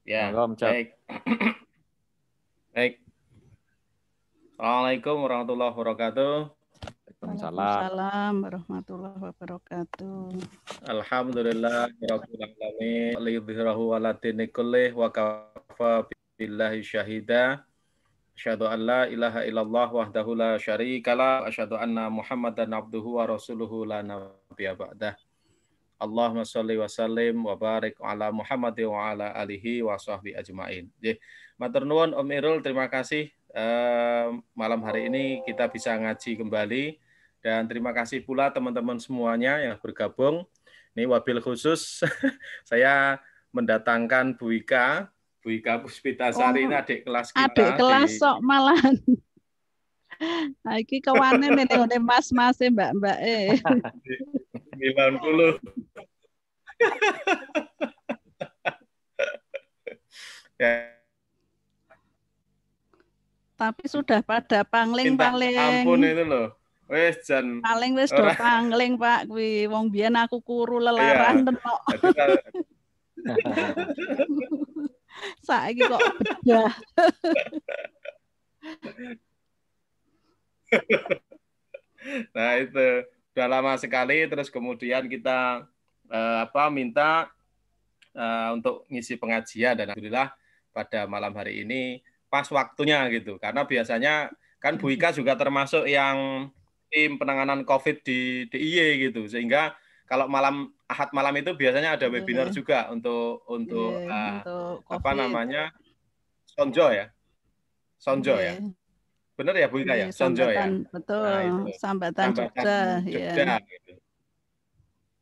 Ya, Monggo, Om Cak. baik. Baik. Assalamualaikum warahmatullahi wabarakatuh. Waalaikumsalam. Waalaikumsalam warahmatullahi wabarakatuh. Alhamdulillah rabbil alamin. Liyudhhirahu 'ala dini kullih wa kafa billahi syahida. Asyhadu an la ilaha illallah wahdahu la syarikalah. Asyhadu anna Muhammadan abduhu wa rasuluhu la nabiyya ba'dah. Allahumma sholli wa sallim wa barik ala Muhammad wa ala alihi wa sahbihi ajmain. Matur nuwun Om Irul, terima kasih. Malam hari ini kita bisa ngaji kembali dan terima kasih pula teman-teman semuanya yang bergabung. Ini wabil khusus saya mendatangkan Bu Ika Puspitasari, ini adik kelas kita. Adik kelas sok malahan. Nah, iki kawane nih mas-mas mbak-mbak 90. Ya. Tapi sudah pada pangling. Ampun itu loh. Wes jan paling wis do pangling Pak kuwi wong biyen aku kuru lelaran tenok. Saiki kok bedah. Nah itu udah lama sekali, terus kemudian kita minta untuk ngisi pengajian dan alhamdulillah pada malam hari ini pas waktunya gitu, karena biasanya kan Bu Ika juga termasuk yang tim penanganan COVID di DIY gitu, sehingga kalau Ahad malam itu biasanya ada webinar juga untuk apa namanya Sonjo ya. Benar ya Bu Ika ya? Sonjo ya. Betul. Nah, sambatan Jogja. Ya. Gitu.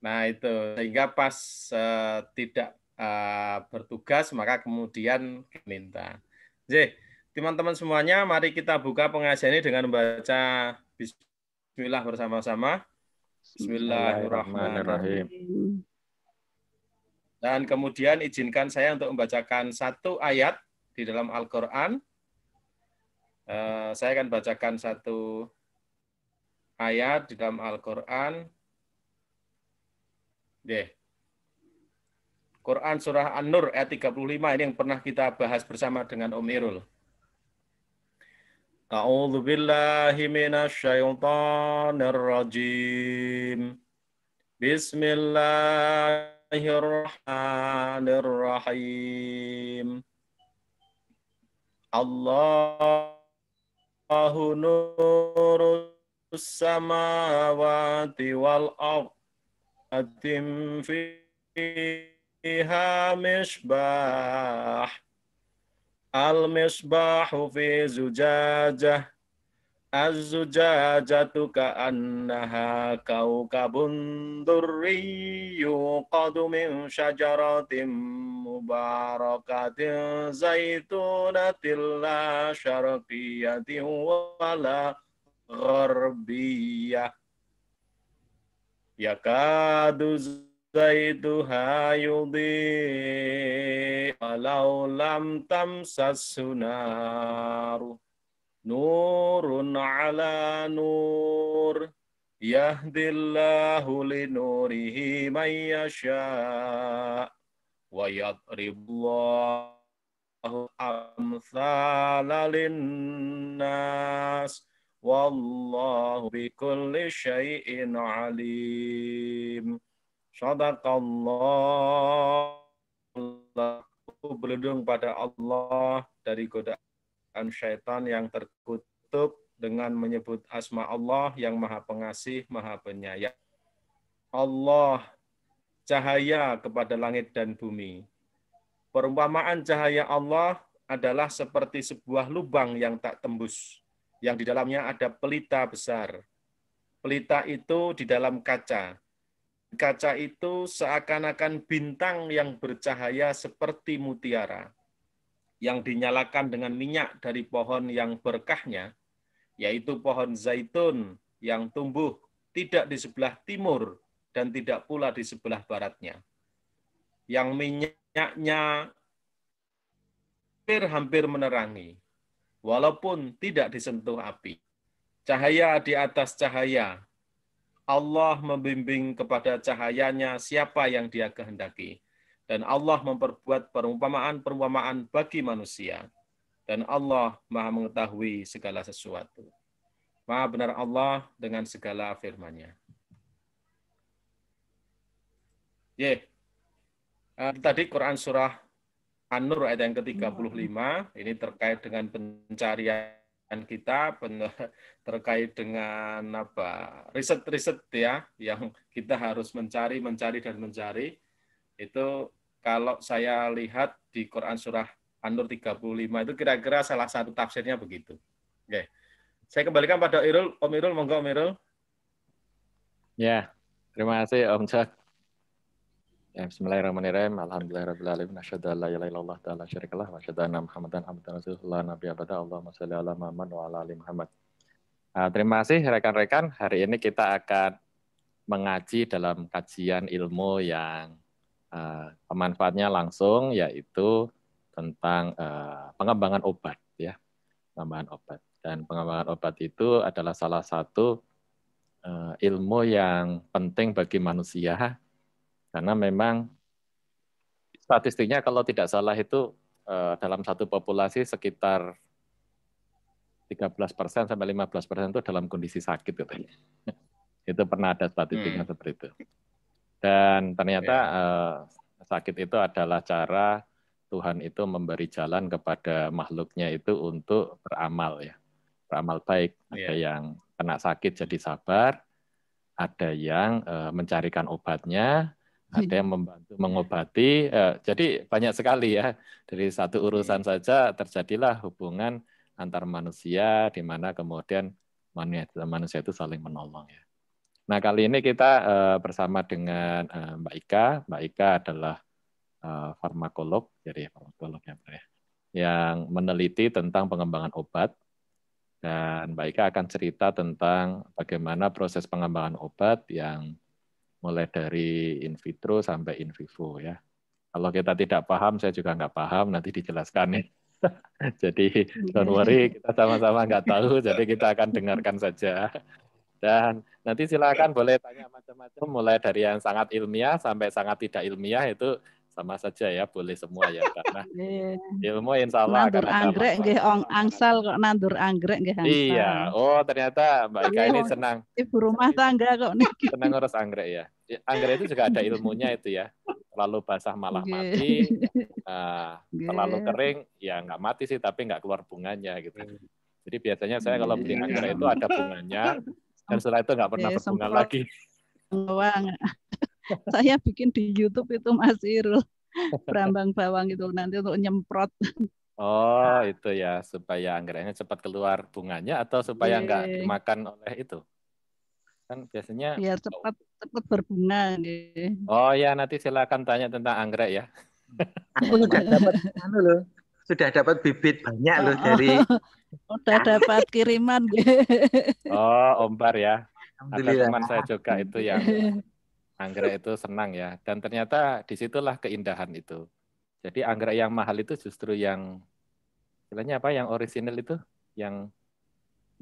Nah itu sehingga pas tidak bertugas maka kemudian minta. Jadi teman-teman semuanya, mari kita buka pengajian ini dengan membaca Bismillah bersama-sama. Bismillahirrahmanirrahim. Dan kemudian izinkan saya untuk membacakan satu ayat di dalam Al-Quran. Saya akan bacakan satu ayat di dalam Al-Quran. Quran Surah An-Nur ayat 35, ini yang pernah kita bahas bersama dengan Om Irul. A'udzu billahi minasyaitonir rajim. Bismillahirrahmanirrahim. Allahu nurus samawati wal ardh atim fiha misbah. Al-misbahu fi zujajah. Az-zujajatu ka'annaha kaukabun durriyyu qadu min syajaratin mubarakatin zaitunatin la syarqiyatin wala gharbiyah. Yakadu zaituha yudhi walau lam tamsashu naru nurun ala nur yahdillahu linurihi man yasha wa yadribullahu amthala linnas wallahu bikulli syai'in alim. Shadaqallah. Berlindung pada Allah dari godaan syaitan yang terkutuk dengan menyebut asma Allah yang Maha Pengasih, Maha Penyayang. Allah, cahaya kepada langit dan bumi. Perumpamaan cahaya Allah adalah seperti sebuah lubang yang tak tembus, yang di dalamnya ada pelita besar. Pelita itu di dalam kaca. Kaca itu seakan-akan bintang yang bercahaya seperti mutiara, yang dinyalakan dengan minyak dari pohon yang berkahnya, yaitu pohon zaitun yang tumbuh tidak di sebelah timur dan tidak pula di sebelah baratnya, yang minyaknya hampir menerangi, walaupun tidak disentuh api. Cahaya di atas cahaya. Allah membimbing kepada cahayanya siapa yang Dia kehendaki. Dan Allah memperbuat perumpamaan-perumpamaan bagi manusia. Dan Allah Maha mengetahui segala sesuatu. Maha benar Allah dengan segala firman-Nya. Tadi Quran surah An-Nur ayat yang ke-35, ini terkait dengan pencarian kita, terkait dengan riset-riset ya, yang kita harus mencari dan mencari. Itu kalau saya lihat di Quran surah An-Nur 35 itu kira-kira salah satu tafsirnya begitu. Oke. Saya kembalikan pada Irul, Om Irul, monggo Om Irul. Ya, terima kasih Om Cak. Ya, bismillahirrahmanirrahim. Alhamdulillahirrahmanirrahim. Asyhadu an la ilaha illallah ta'ala syarikalah wa asyhadu anna Muhammadan abduhu rasulullah nabi abada. Allahumma shalli ala Muhammad wa ala ali Muhammad. Terima kasih rekan-rekan. Hari ini kita akan mengaji dalam kajian ilmu yang pemanfaatnya langsung, yaitu tentang pengembangan obat, ya, pengembangan obat. Dan pengembangan obat itu adalah salah satu ilmu yang penting bagi manusia. Karena memang statistiknya kalau tidak salah itu dalam satu populasi sekitar 13% sampai 15% itu dalam kondisi sakit. Gitu. Itu pernah ada statistiknya seperti itu. Dan ternyata sakit itu adalah cara Tuhan itu memberi jalan kepada makhluknya itu untuk beramal, ya, beramal baik. Ada yang kena sakit jadi sabar, ada yang mencarikan obatnya, ada yang membantu mengobati, jadi banyak sekali ya. Dari satu urusan saja terjadilah hubungan antar manusia, di mana kemudian manusia itu saling menolong. Ya. Nah kali ini kita bersama dengan Mbak Ika. Mbak Ika adalah farmakolog, jadi farmakolog ya, yang meneliti tentang pengembangan obat. Dan Mbak Ika akan cerita tentang bagaimana proses pengembangan obat yang mulai dari in vitro sampai in vivo, ya. Kalau kita tidak paham, saya juga nggak paham, nanti dijelaskan ya. Jadi don't worry, kita sama-sama nggak tahu, jadi kita akan dengarkan saja. Dan nanti silakan boleh tanya macam-macam, mulai dari yang sangat ilmiah sampai sangat tidak ilmiah, itu sama saja ya, boleh semua ya, karena ilmu insya Allah nandur akan ada anggrek nggih angsal kok nandur anggrek nggih angsal. Iya, oh ternyata Mbak Ika ini senang. Ibu rumah tangga kok niki. Senang ngurus anggrek ya. Anggrek itu juga ada ilmunya itu ya. Terlalu basah malah mati, terlalu kering ya nggak mati sih, tapi nggak keluar bunganya gitu. Jadi biasanya saya kalau beli anggrek itu ada bunganya, dan setelah itu nggak pernah berbunga lagi. Saya bikin di YouTube itu Mas Irul, berambang bawang itu nanti untuk nyemprot. Oh itu ya, supaya anggreknya cepat keluar bunganya atau supaya nggak dimakan oleh itu? Kan biasanya biar cepat berbunga. Oh ya, nanti silakan tanya tentang anggrek ya. Aku sudah dapat sudah dapat bibit banyak loh dari. Udah dapat kiriman. Oh, Ombar ya. Ada teman saya juga itu yang anggrek itu senang ya. Dan ternyata disitulah keindahan itu. Jadi anggrek yang mahal itu justru yang istilahnya apa? Yang orisinal itu, yang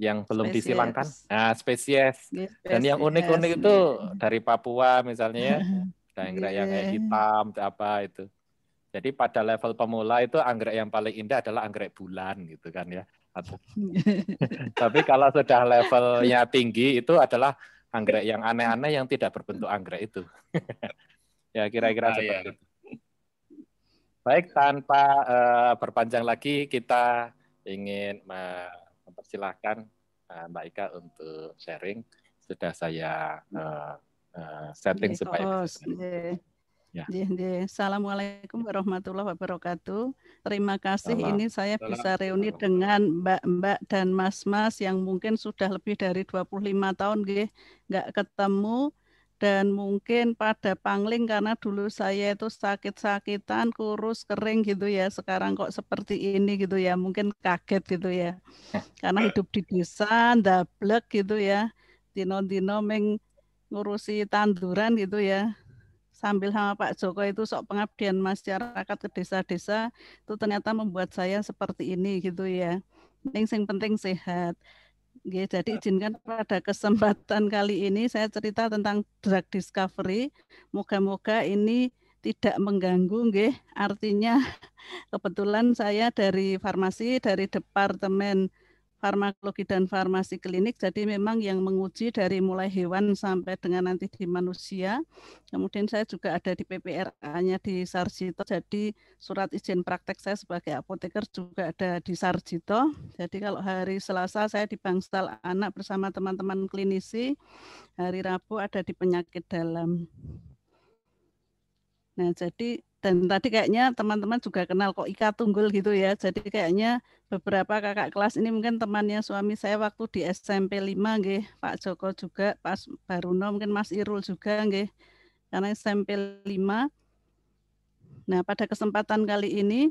belum disilangkan. Nah, spesies. Dan yang unik-unik itu dari Papua misalnya ya. Ada anggrek yang kayak hitam, apa itu. Jadi pada level pemula itu anggrek yang paling indah adalah anggrek bulan gitu kan ya. Tapi kalau sudah levelnya tinggi itu adalah anggrek yang aneh-aneh yang tidak berbentuk anggrek itu. Ya kira-kira seperti itu. Baik, tanpa berpanjang lagi kita ingin mempersilahkan Mbak Ika untuk sharing. Sudah saya setting supaya Ya. Assalamualaikum warahmatullahi wabarakatuh. Terima kasih. Ini saya bisa reuni dengan mbak-mbak dan mas-mas yang mungkin sudah lebih dari 25 tahun nggak ketemu, dan mungkin pada pangling karena dulu saya itu sakit-sakitan, kurus, kering gitu ya. Sekarang kok seperti ini gitu ya. Mungkin kaget gitu ya. Karena hidup di desa, ndablek gitu ya. Dino-dino ngurusi tanduran gitu ya. Sambil sama Pak Joko itu sok pengabdian masyarakat ke desa-desa, itu ternyata membuat saya seperti ini gitu ya. Yang penting sehat. Jadi izinkan pada kesempatan kali ini saya cerita tentang drug discovery. Moga-moga ini tidak mengganggu nggih. Artinya kebetulan saya dari farmasi, dari Departemen Farmakologi dan Farmasi Klinik, jadi memang yang menguji dari mulai hewan sampai dengan nanti di manusia. Kemudian saya juga ada di PPRA-nya di Sarjito, jadi surat izin praktek saya sebagai apoteker juga ada di Sarjito. Jadi kalau hari Selasa saya di Bangsal Anak bersama teman-teman klinisi, hari Rabu ada di penyakit dalam. Nah, jadi dan tadi kayaknya teman-teman juga kenal kok Ika Tunggul gitu ya. Jadi kayaknya beberapa kakak kelas ini mungkin temannya suami saya waktu di SMP 5 nggih, Pak Joko juga, Pak Baruno, mungkin Mas Irul juga nggih. Karena SMP 5. Nah, pada kesempatan kali ini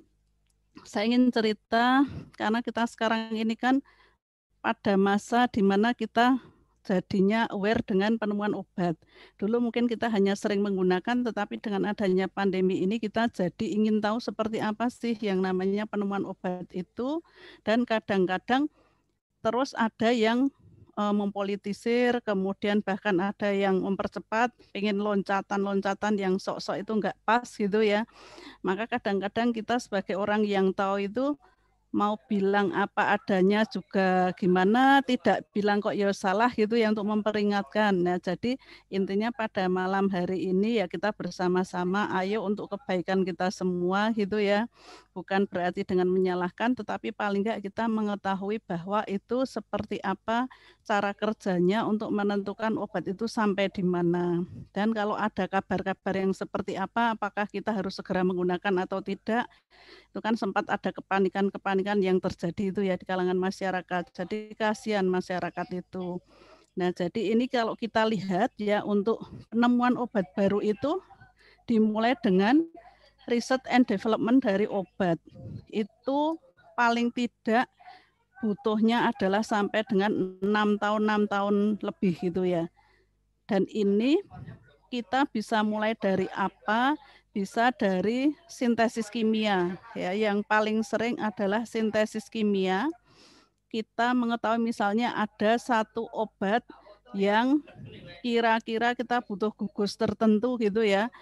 saya ingin cerita karena kita sekarang ini kan pada masa di mana kita jadinya aware dengan penemuan obat. Dulu mungkin kita hanya sering menggunakan, tetapi dengan adanya pandemi ini kita jadi ingin tahu seperti apa sih yang namanya penemuan obat itu. Dan kadang-kadang terus ada yang mempolitisir, kemudian bahkan ada yang mempercepat, pengen loncatan-loncatan yang sok-sok itu enggak pas gitu ya. Maka kadang-kadang kita sebagai orang yang tahu itu mau bilang apa adanya juga gimana, tidak bilang kok ya salah gitu ya untuk memperingatkan. Nah, jadi intinya pada malam hari ini ya kita bersama-sama ayo untuk kebaikan kita semua gitu ya. Bukan berarti dengan menyalahkan, tetapi paling enggak kita mengetahui bahwa itu seperti apa cara kerjanya untuk menentukan obat itu sampai di mana. Dan kalau ada kabar-kabar yang seperti apa, apakah kita harus segera menggunakan atau tidak, itu kan sempat ada kepanikan-kepanikan yang terjadi itu ya di kalangan masyarakat. Jadi kasihan masyarakat itu. Nah, jadi ini kalau kita lihat ya untuk penemuan obat baru itu dimulai dengan research and development dari obat. Itu paling tidak butuhnya adalah sampai dengan 6 tahun lebih gitu ya. Dan ini kita bisa mulai dari apa? Bisa dari sintesis kimia. Ya, yang paling sering adalah sintesis kimia. Kita mengetahui misalnya ada satu obat yang kira-kira kita butuh gugus tertentu gitu ya.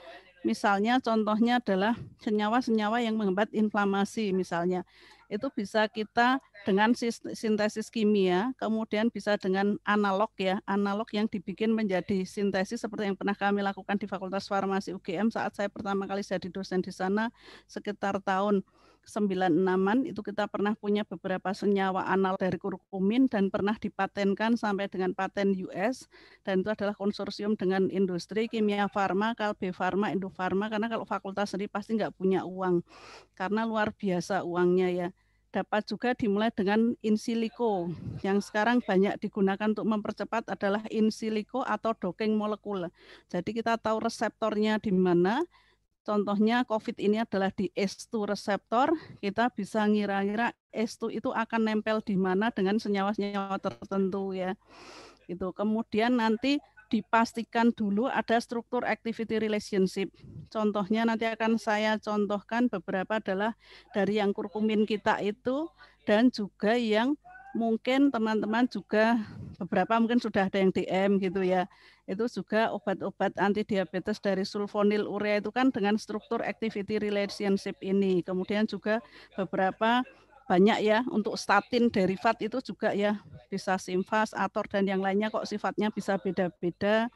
Misalnya contohnya adalah senyawa-senyawa yang menghambat inflamasi misalnya. Itu bisa kita dengan sintesis kimia, kemudian bisa dengan analog ya, analog yang dibikin menjadi sintesis seperti yang pernah kami lakukan di Fakultas Farmasi UGM saat saya pertama kali jadi dosen di sana sekitar tahun 96-an itu kita pernah punya beberapa senyawa analog dari kurkumin dan pernah dipatenkan sampai dengan paten US dan itu adalah konsorsium dengan industri Kimia Farma, Kalbe Farma, Indo Farma karena kalau fakultas sendiri pasti nggak punya uang karena luar biasa uangnya ya. Dapat juga dimulai dengan in silico yang sekarang banyak digunakan untuk mempercepat adalah in silico atau docking molekul. Jadi kita tahu reseptornya di mana. Contohnya COVID ini adalah di S2 reseptor, kita bisa ngira-ngira S2 itu akan nempel di mana dengan senyawa-senyawa tertentu ya. Itu kemudian nanti dipastikan dulu ada struktur activity relationship. Contohnya nanti akan saya contohkan beberapa adalah dari yang kurkumin kita itu dan juga yang mungkin teman-teman juga beberapa mungkin sudah ada yang DM gitu ya. Itu juga obat-obat anti diabetes dari sulfonil urea itu kan dengan struktur activity relationship ini. Kemudian juga beberapa banyak ya untuk statin derivat itu juga ya bisa Simfas, Ator dan yang lainnya kok sifatnya bisa beda-beda.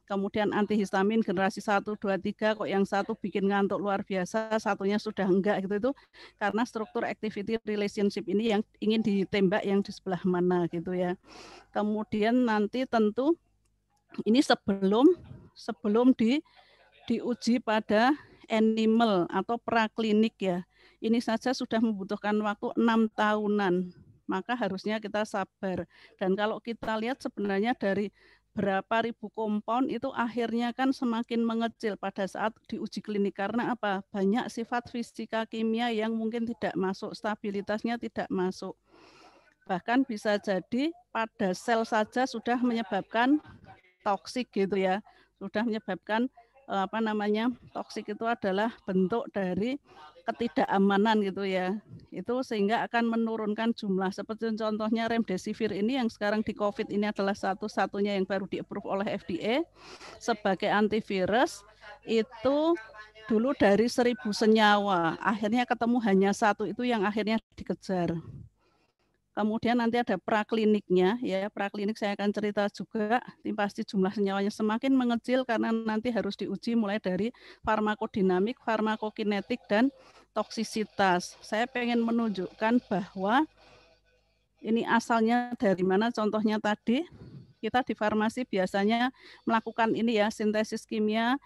Kemudian antihistamin generasi 1, 2, 3 kok yang satu bikin ngantuk luar biasa, satunya sudah enggak gitu itu karena struktur activity relationship ini yang ingin ditembak yang di sebelah mana gitu ya. Kemudian nanti tentu ini sebelum diuji pada animal atau praklinik ya. Ini saja sudah membutuhkan waktu 6 tahunan. Maka harusnya kita sabar. Dan kalau kita lihat sebenarnya dari berapa ribu kompon itu akhirnya kan semakin mengecil pada saat diuji klinik. Karena apa? Banyak sifat fisika kimia yang mungkin tidak masuk, stabilitasnya tidak masuk. Bahkan bisa jadi pada sel saja sudah menyebabkan toksik gitu ya. Sudah menyebabkan toksik itu adalah bentuk dari ketidakamanan gitu ya. Itu sehingga akan menurunkan jumlah. Seperti contohnya remdesivir ini yang sekarang di COVID ini adalah satu-satunya yang baru di-approve oleh FDA sebagai antivirus itu dulu dari 1000 senyawa, akhirnya ketemu hanya 1, itu yang akhirnya dikejar. Kemudian nanti ada prakliniknya, ya praklinik saya akan cerita juga. Pasti jumlah senyawanya semakin mengecil karena nanti harus diuji mulai dari farmakodinamik, farmakokinetik, dan toksisitas. Saya pengen menunjukkan bahwa ini asalnya dari mana. Contohnya tadi kita di farmasi biasanya melakukan ini ya, sintesis kimia.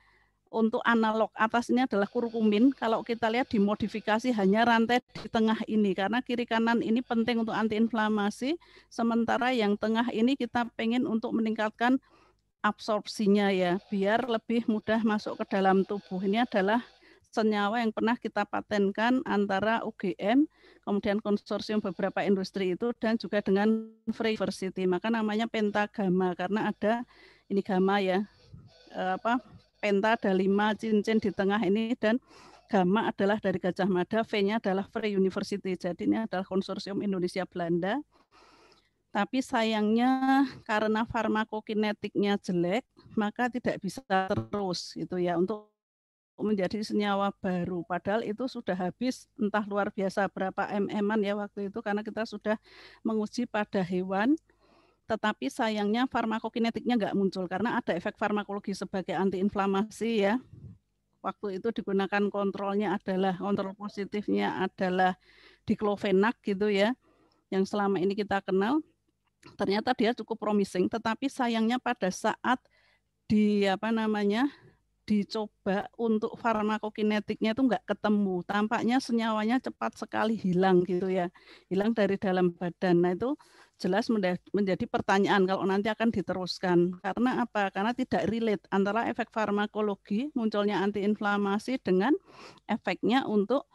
Untuk analog atas ini adalah kurkumin. Kalau kita lihat dimodifikasi hanya rantai di tengah ini, karena kiri kanan ini penting untuk antiinflamasi, sementara yang tengah ini kita pengen untuk meningkatkan absorpsinya ya, biar lebih mudah masuk ke dalam tubuh. Ini adalah senyawa yang pernah kita patenkan antara UGM, kemudian konsorsium beberapa industri itu, dan juga dengan Free University. Maka namanya pentagama, karena ada ini gamma ya, penta ada 5 cincin di tengah ini, dan gamma adalah dari Gajah Mada, V-nya adalah Free University. Jadi ini adalah konsorsium Indonesia Belanda. Tapi sayangnya karena farmakokinetiknya jelek, maka tidak bisa terus gitu ya untuk menjadi senyawa baru. Padahal itu sudah habis entah luar biasa berapa mm-an ya waktu itu, karena kita sudah menguji pada hewan. Tetapi sayangnya farmakokinetiknya nggak muncul karena ada efek farmakologi sebagai antiinflamasi ya. Waktu itu digunakan kontrolnya adalah, kontrol positifnya adalah diklofenak gitu ya, yang selama ini kita kenal. Ternyata dia cukup promising, tetapi sayangnya pada saat dicoba untuk farmakokinetiknya itu nggak ketemu. Tampaknya senyawanya cepat sekali hilang gitu ya, hilang dari dalam badan. Nah itu jelas menjadi pertanyaan kalau nanti akan diteruskan. Karena apa? Karena tidak relate antara efek farmakologi, munculnya antiinflamasi, dengan efeknya untuk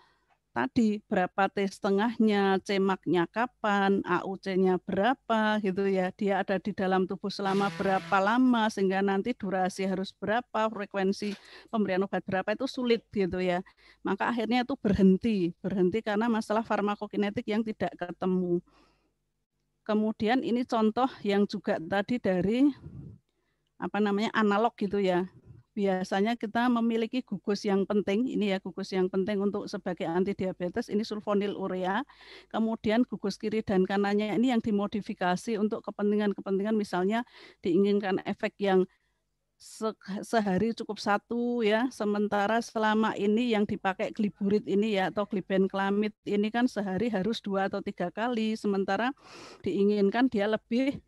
tadi berapa T-setengahnya, CMAC-nya kapan, AUC-nya berapa gitu ya. Dia ada di dalam tubuh selama berapa lama sehingga nanti durasi harus berapa, frekuensi pemberian obat berapa, itu sulit gitu ya. Maka akhirnya itu berhenti karena masalah farmakokinetik yang tidak ketemu. Kemudian ini contoh yang juga tadi dari analog gitu ya. Biasanya kita memiliki gugus yang penting, ini ya gugus yang penting untuk sebagai antidiabetes, ini sulfonilurea. Kemudian gugus kiri dan kanannya ini yang dimodifikasi untuk kepentingan-kepentingan, misalnya diinginkan efek yang sehari cukup 1 ya, sementara selama ini yang dipakai gliburid ini ya, atau glibenclamid ini kan sehari harus 2 atau 3 kali, sementara diinginkan dia lebih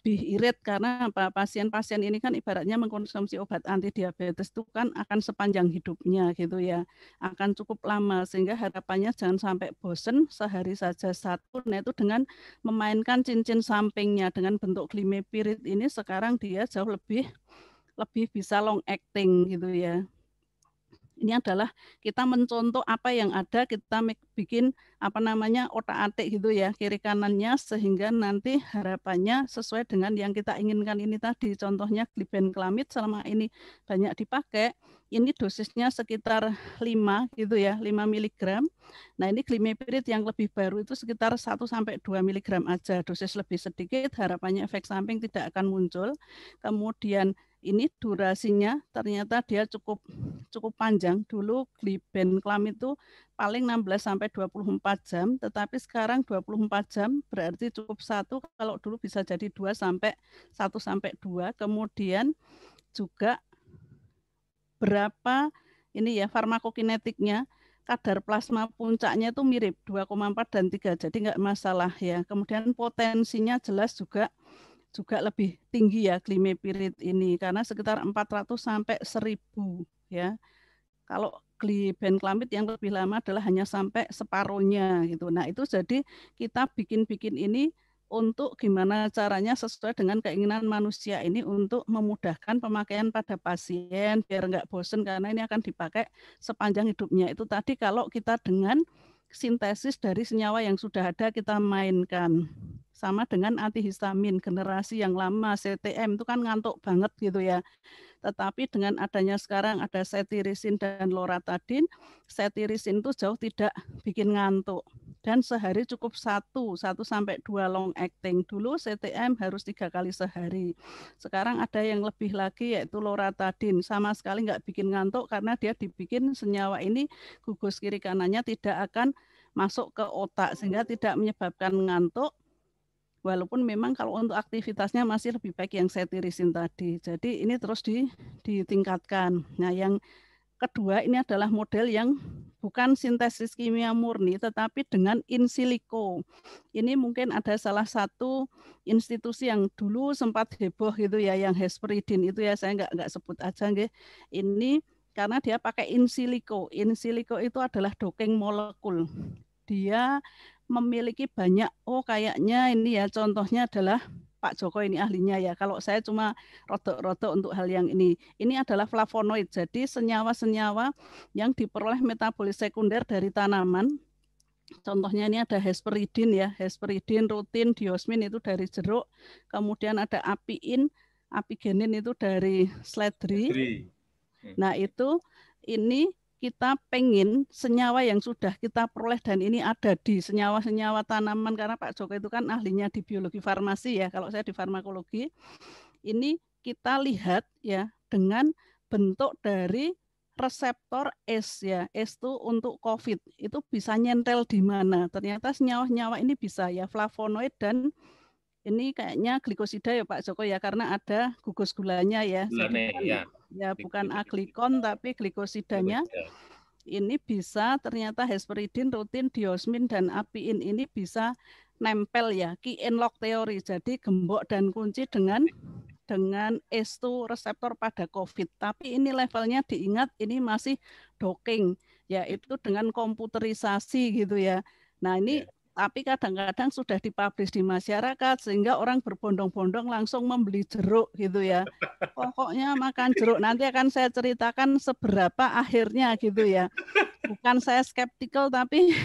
irit karena pasien-pasien ini kan ibaratnya mengkonsumsi obat antidiabetes itu kan akan sepanjang hidupnya gitu ya, akan cukup lama, sehingga harapannya jangan sampai bosen sehari saja 1. Nah itu dengan memainkan cincin sampingnya dengan bentuk glimepirid ini, sekarang dia jauh lebih bisa long acting gitu ya. Ini adalah kita mencontoh apa yang ada, kita bikin otak-atik gitu ya, kiri kanannya, sehingga nanti harapannya sesuai dengan yang kita inginkan ini tadi. Contohnya glibenclamid selama ini banyak dipakai, ini dosisnya sekitar 5 gitu ya, 5 mg. Nah ini glimepirid yang lebih baru itu sekitar 1-2 mg aja, dosis lebih sedikit, harapannya efek samping tidak akan muncul. Kemudian ini durasinya ternyata dia cukup panjang. Dulu glibenclamid itu paling 16-24 jam, tetapi sekarang 24 jam berarti cukup 1, kalau dulu bisa jadi 1-2. Kemudian juga berapa ini ya farmakokinetiknya, kadar plasma puncaknya itu mirip 2,4 dan 3, jadi nggak masalah ya. Kemudian potensinya jelas juga lebih tinggi ya glimepirid ini, karena sekitar 400 sampai 1000 ya. Kalau glibenclamid yang lebih lama adalah hanya sampai separuhnya gitu. Nah itu jadi kita bikin ini untuk gimana caranya sesuai dengan keinginan manusia ini untuk memudahkan pemakaian pada pasien biar nggak bosen, karena ini akan dipakai sepanjang hidupnya. Itu tadi kalau kita dengan sintesis dari senyawa yang sudah ada kita mainkan. Sama dengan antihistamin generasi yang lama, CTM itu kan ngantuk banget gitu ya. Tetapi dengan adanya sekarang ada cetirizin dan loratadin, cetirizin itu jauh tidak bikin ngantuk. dan sehari cukup 1 sampai 2 long acting. Dulu CTM harus 3 kali sehari. Sekarang ada yang lebih lagi yaitu loratadin, sama sekali nggak bikin ngantuk karena dia dibikin senyawa ini gugus kiri kanannya tidak akan masuk ke otak sehingga tidak menyebabkan ngantuk. Walaupun memang kalau untuk aktivitasnya masih lebih baik yang saya tirisin tadi. Jadi ini terus ditingkatkan. Nah, yang kedua ini adalah model yang bukan sintesis kimia murni, tetapi dengan in silico. Ini mungkin ada salah satu institusi yang dulu sempat heboh gitu ya, yang hesperidin itu ya, saya nggak sebut aja. Nggih. Ini karena dia pakai in silico. In silico itu adalah docking molekul. Dia memiliki banyak, kayaknya ini ya contohnya adalah Pak Joko ini ahlinya ya. Kalau saya cuma rodok-rodok untuk hal yang ini. Ini adalah flavonoid, jadi senyawa-senyawa yang diperoleh metabolis sekunder dari tanaman. Contohnya ini ada hesperidin ya, hesperidin, rutin, diosmin itu dari jeruk. Kemudian ada apiin, apigenin itu dari seledri. Nah itu ini kita pengen senyawa yang sudah kita peroleh dan ini ada di senyawa-senyawa tanaman karena Pak Joko itu kan ahlinya di biologi farmasi ya, kalau saya di farmakologi. Ini kita lihat ya dengan bentuk dari reseptor S ya, S itu untuk COVID, itu bisa nyentel di mana. Ternyata senyawa-senyawa ini bisa ya, flavonoid dan ini kayaknya glikosida ya Pak Joko ya, karena ada gugus gulanya ya. Jadi bukan aglikon tapi glikosidanya. Ini bisa ternyata hesperidin, rutin, diosmin, dan apiin ini bisa nempel ya, key and lock teori. Jadi gembok dan kunci dengan S2 reseptor pada COVID. Tapi ini levelnya diingat ini masih docking, yaitu dengan komputerisasi gitu ya. Nah ini tapi kadang-kadang sudah dipublish di masyarakat sehingga orang berbondong-bondong langsung membeli jeruk gitu ya. Pokoknya makan jeruk, nanti akan saya ceritakan seberapa akhirnya gitu ya. Bukan saya skeptikal tapi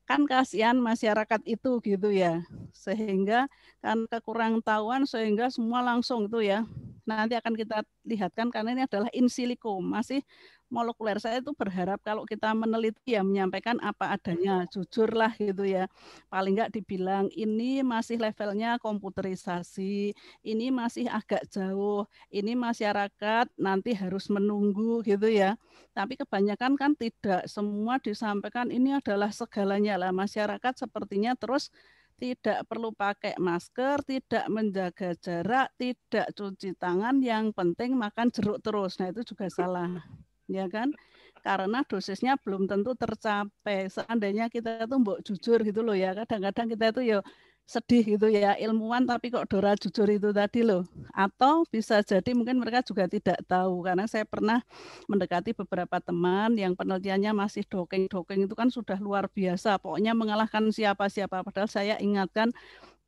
kan kasihan masyarakat itu gitu ya. Sehingga kan kekurang tahuan sehingga semua langsung itu ya. Nanti akan kita lihatkan karena ini adalah in silico, masih molekuler. Saya itu berharap kalau kita meneliti ya menyampaikan apa adanya, jujurlah gitu ya. Paling nggak dibilang ini masih levelnya komputerisasi, ini masih agak jauh, ini masyarakat nanti harus menunggu gitu ya. Tapi kebanyakan kan tidak semua disampaikan ini adalah segalanya lah. Masyarakat sepertinya terus tidak perlu pakai masker, tidak menjaga jarak, tidak cuci tangan, yang penting makan jeruk terus. Nah itu juga salah, ya kan? Karena dosisnya belum tentu tercapai. Seandainya kita tuh mbok jujur gitu loh ya, kadang-kadang kita tuh ya sedih gitu ya, ilmuwan tapi kok dora jujur itu tadi loh. Atau bisa jadi mungkin mereka juga tidak tahu, karena saya pernah mendekati beberapa teman yang penelitiannya masih docking itu kan sudah luar biasa, pokoknya mengalahkan siapa-siapa. Padahal saya ingatkan,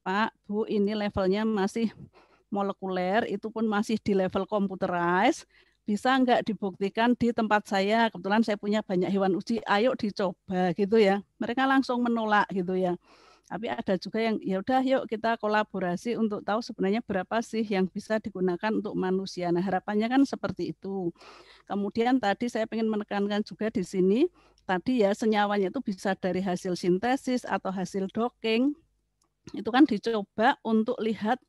Pak, Bu, ini levelnya masih molekuler, itu pun masih di level computerized, bisa nggak dibuktikan di tempat saya, kebetulan saya punya banyak hewan uji, ayo dicoba gitu ya. Mereka langsung menolak gitu ya. Tapi ada juga yang ya udah yuk kita kolaborasi untuk tahu sebenarnya berapa sih yang bisa digunakan untuk manusia. Nah harapannya kan seperti itu. Kemudian tadi saya ingin menekankan juga di sini, tadi ya senyawanya itu bisa dari hasil sintesis atau hasil docking. Itu kan dicoba untuk lihat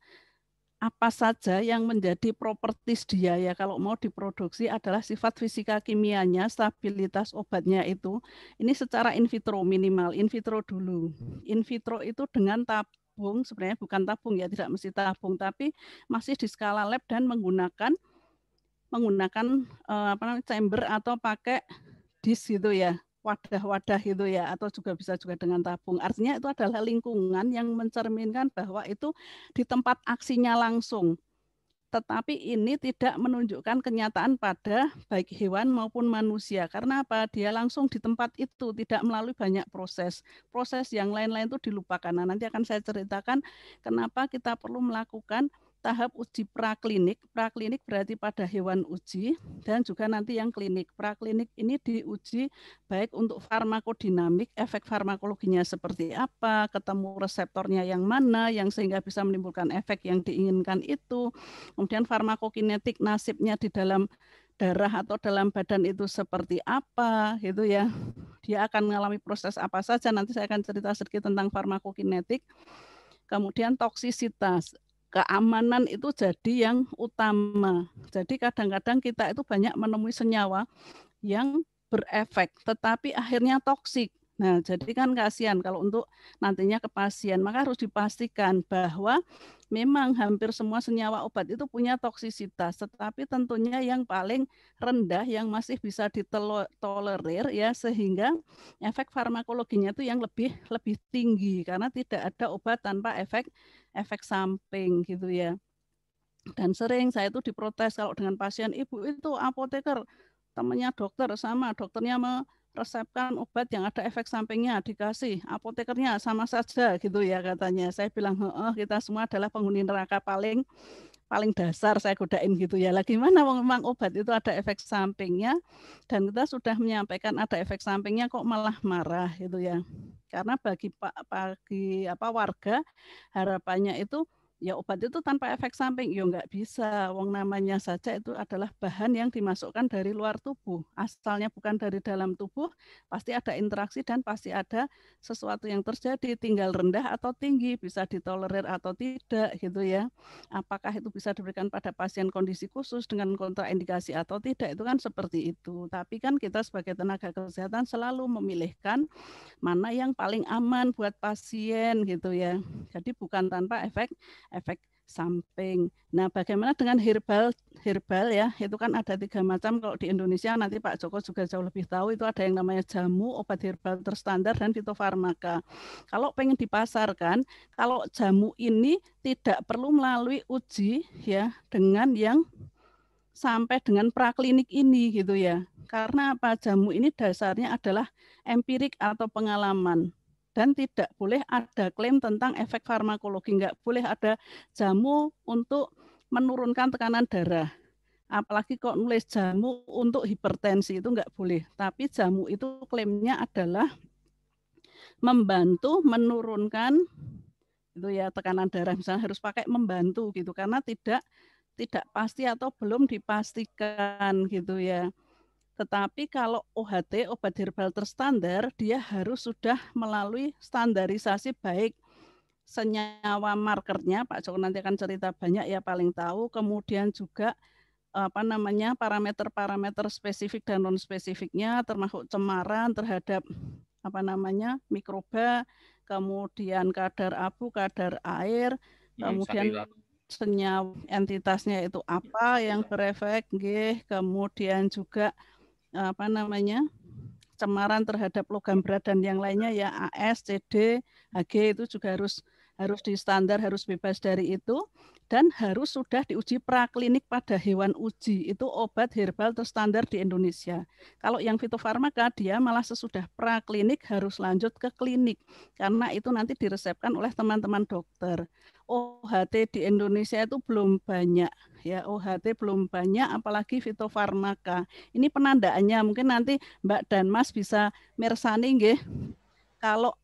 apa saja yang menjadi propertis dia ya kalau mau diproduksi adalah sifat fisika kimianya, stabilitas obatnya itu. Ini secara in vitro minimal, in vitro dulu. In vitro itu dengan tabung, sebenarnya bukan tabung ya, tidak mesti tabung, tapi masih di skala lab dan menggunakan chamber atau pakai disk gitu ya. Wadah-wadah gitu ya, atau juga bisa juga dengan tabung. Artinya itu adalah lingkungan yang mencerminkan bahwa itu di tempat aksinya langsung. Tetapi ini tidak menunjukkan kenyataan pada baik hewan maupun manusia. Karena apa? Dia langsung di tempat itu, tidak melalui banyak proses. Proses yang lain-lain itu dilupakan. Nah, nanti akan saya ceritakan kenapa kita perlu melakukan tahap uji praklinik. Praklinik berarti pada hewan uji dan juga nanti yang klinik. Praklinik ini diuji baik untuk farmakodinamik, efek farmakologinya seperti apa, ketemu reseptornya yang mana, yang sehingga bisa menimbulkan efek yang diinginkan itu. Kemudian farmakokinetik, nasibnya di dalam darah atau dalam badan itu seperti apa gitu ya. Dia akan mengalami proses apa saja, nanti saya akan cerita sedikit tentang farmakokinetik. Kemudian toksisitas, keamanan itu jadi yang utama. Jadi kadang-kadang kita itu banyak menemui senyawa yang berefek tetapi akhirnya toksik. Nah, jadi kan kasihan kalau untuk nantinya ke pasien, maka harus dipastikan bahwa memang hampir semua senyawa obat itu punya toksisitas, tetapi tentunya yang paling rendah yang masih bisa ditolerir ya, sehingga efek farmakologinya itu yang lebih tinggi karena tidak ada obat tanpa efek samping gitu ya. Dan sering saya itu diprotes kalau dengan pasien, ibu itu apoteker, temannya dokter, sama dokternya meresepkan obat yang ada efek sampingnya, dikasih apotekernya sama saja gitu ya katanya. Saya bilang, kita semua adalah penghuni neraka paling dasar, saya godain gitu ya. Lagi mana memang obat itu ada efek sampingnya dan kita sudah menyampaikan ada efek sampingnya kok malah marah gitu ya. Karena bagi warga harapannya itu ya obat itu tanpa efek samping, ya nggak bisa. Wong namanya saja itu adalah bahan yang dimasukkan dari luar tubuh. Asalnya bukan dari dalam tubuh, pasti ada interaksi dan pasti ada sesuatu yang terjadi. Tinggal rendah atau tinggi, bisa ditolerir atau tidak gitu ya. Apakah itu bisa diberikan pada pasien kondisi khusus dengan kontraindikasi atau tidak, itu kan seperti itu. Tapi kan kita sebagai tenaga kesehatan selalu memilihkan mana yang paling aman buat pasien gitu ya. Jadi bukan tanpa efek samping. Nah, bagaimana dengan herbal ya? Itu kan ada 3 macam. Kalau di Indonesia nanti Pak Joko juga jauh lebih tahu, itu ada yang namanya jamu, obat herbal terstandar, dan fitofarmaka. Kalau pengen dipasarkan, kalau jamu ini tidak perlu melalui uji ya dengan yang sampai dengan praklinik ini gitu ya. Karena apa? Jamu ini dasarnya adalah empirik atau pengalaman. Dan tidak boleh ada klaim tentang efek farmakologi, nggak boleh ada jamu untuk menurunkan tekanan darah. Apalagi kok nulis jamu untuk hipertensi, itu nggak boleh. Tapi jamu itu klaimnya adalah membantu menurunkan itu ya tekanan darah, misalnya harus pakai membantu gitu, karena tidak pasti atau belum dipastikan gitu ya. Tetapi kalau OHT, obat herbal terstandar, dia harus sudah melalui standarisasi baik senyawa markernya, Pak Joko nanti akan cerita banyak ya paling tahu, kemudian juga parameter-parameter spesifik dan non spesifiknya, termasuk cemaran terhadap mikroba, kemudian kadar abu, kadar air, kemudian senyawa entitasnya itu apa yang berefek, kemudian juga cemaran terhadap logam berat dan yang lainnya ya, AS, CD, Hg itu juga harus di standar, harus bebas dari itu, dan harus sudah diuji praklinik pada hewan uji. Itu obat herbal terstandar di Indonesia. Kalau yang fitofarmaka dia malah sesudah praklinik harus lanjut ke klinik, karena itu nanti diresepkan oleh teman-teman dokter. OHT di Indonesia itu belum banyak ya, OHT belum banyak, apalagi fitofarmaka. Ini penandaannya mungkin nanti Mbak dan Mas bisa mirsani nggih. Kalau